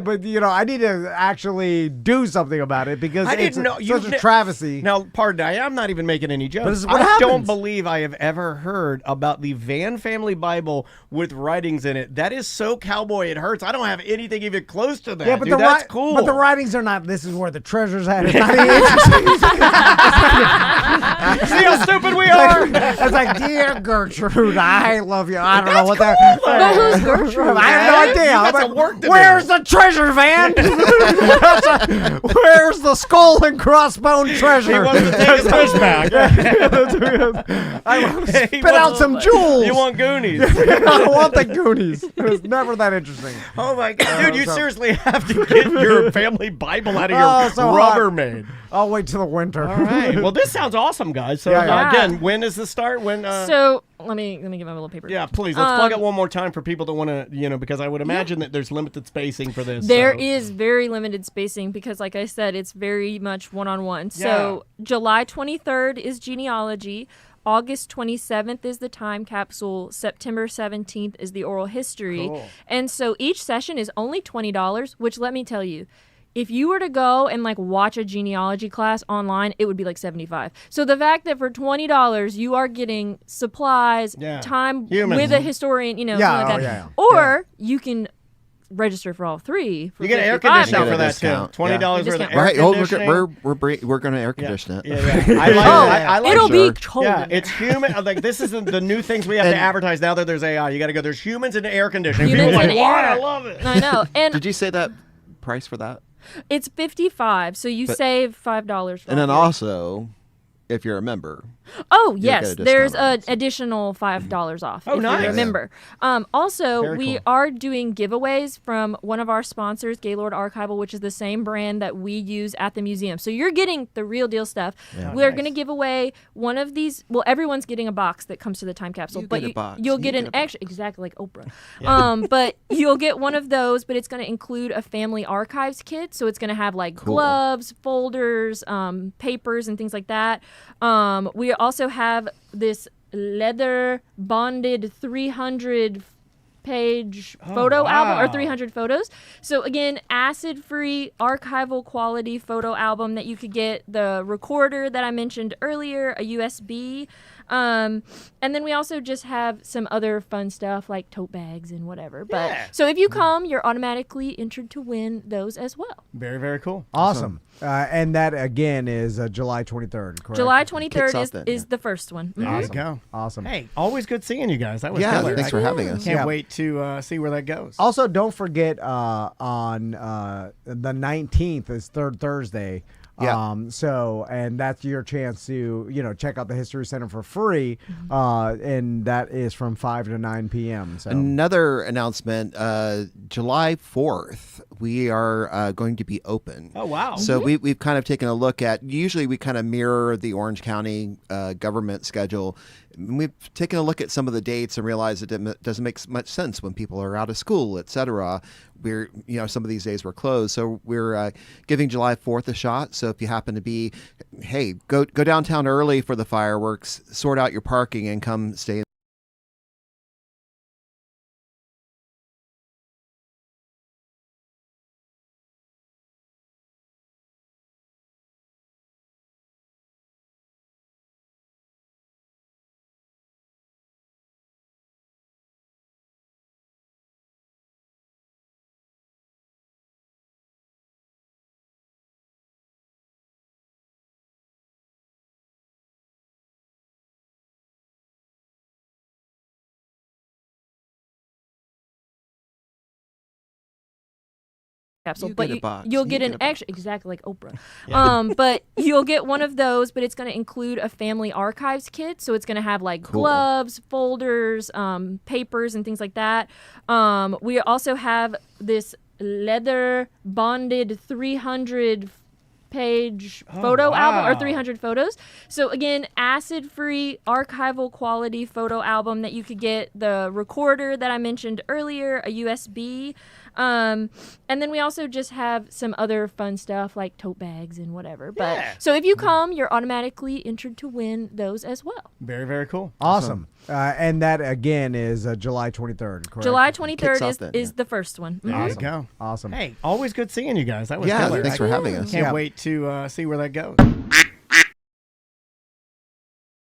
But you know, I need to actually do something about it because I it's didn't know such a travesty. Now, pardon, I'm not even making any jokes. But this is what I don't happens. believe I have ever heard about the Van Family Bible with writings in it. That is so cowboy it hurts. I don't have anything even close to that. Yeah, but dude, that's cool. But the writings are not. This is where the treasure's at. It's not even interesting. See how stupid we are. It's like, dear Gertrude, I love you. I don't know what cool, that. But who's Gertrude? I have no idea. You got I'm some like, work to do. where's the treasure, Van? Where's the skull and crossbone treasure? He wants to take his fish back. I want to He spit wants- out some jewels. You want Goonies? I don't want the Goonies. It was never that interesting. Oh my God, dude! You so- seriously have to get your family Bible out of your Oh, so hot. Rubbermaid. I'll wait till the winter. All right. Well, this sounds awesome, guys. So Yeah. again, when does this start? When? So let me get my little paper. Yeah, please. Let's plug it one more time for people that want to, because I would imagine that there's limited spacing for this. There so. is very limited spacing because, like I said, it's very much one-on-one. So July 23rd is genealogy. August 27th is the time capsule. September 17th is the oral history. Cool. And so each session is only $20, which let me tell you, if you were to go and like watch a genealogy class online, it would be like $75. So the fact that for $20 you are getting supplies, time Humans. with a historian, something Yeah, like that. yeah. Or you can register for all three. For You get an air $55. conditioner You for get a that discount. too. $20 worth of Discount. air Right. Oh, conditioning. we're going to air condition it. Yeah. I like. I like. It'll Sure. be cold. Yeah, in there. it's human. Like this is the new things we have to advertise now that there's AI. You got to go. There's humans in air conditioning. Humans People are like, in what? air. I love it. I know. And Did you say that price for that? it's $55, so you save $5 for And then all three. also, if you're a member, Oh get yes, a there's discount on an it. additional $5 off. Oh, if nice. you remember. Also, Very we cool. are doing giveaways from one of our sponsors, Gaylord Archival, which is the same brand that we use at the museum. So you're getting the real deal stuff. We're going to give away one of these. Well, everyone's getting a box that comes to the time capsule, You but get a box. you'll You get get an a box. extra, exactly like Oprah. But you'll get one of those, but it's going to include a family archives kit. So it's going to have like gloves, folders, papers, and things like that. We also have this leather bonded 300 page photo album or 300 photos. So again, acid free archival quality photo album that you could get, the recorder that I mentioned earlier, a USB. And then we also just have some other fun stuff like tote bags and whatever. But so if you come, you're automatically entered to win those as well. Very, very cool. Awesome. And that again is July 23rd. Correct? July Kicks 23rd off is, then, is yeah. the first one. Mhm. There you go. Awesome. Hey, always good seeing you guys. That was Yeah, killer. thanks for having us. Can't Yeah. wait to see where that goes. Also, don't forget on the 19th is third Thursday. Yeah. And that's your chance to, check out the History Center for free. And that is from 5 to 9 p.m. So Another announcement, July 4th, we are going to be open. Oh, wow. So we've kind of taken a look at, usually we kind of mirror the Orange County government schedule. We've taken a look at some of the dates and realized it doesn't make much sense when people are out of school, et cetera. We're, some of these days we're closed. So we're giving July 4th a shot. So if you happen to be, hey, go downtown early for the fireworks, sort out your parking and come stay capsule, You but get a box. you'll You get get an a box. extra, exactly like Oprah. But you'll get one of those, but it's going to include a family archives kit. So it's going to have like gloves, folders, papers, and things like that. We also have this leather bonded 300 page photo album or 300 photos. So again, acid free archival quality photo album that you could get, the recorder that I mentioned earlier, a USB, and then we also just have some other fun stuff like tote bags and whatever. But so if you come, you're automatically entered to win those as well. Very, very cool. Awesome. And that again is July 23rd, correct? July Kicks 23rd off then, is the first one. There you go. Awesome. Hey, always good seeing you guys. That was Yeah, killer. thanks for having us. Can't Yeah. wait to see where that goes.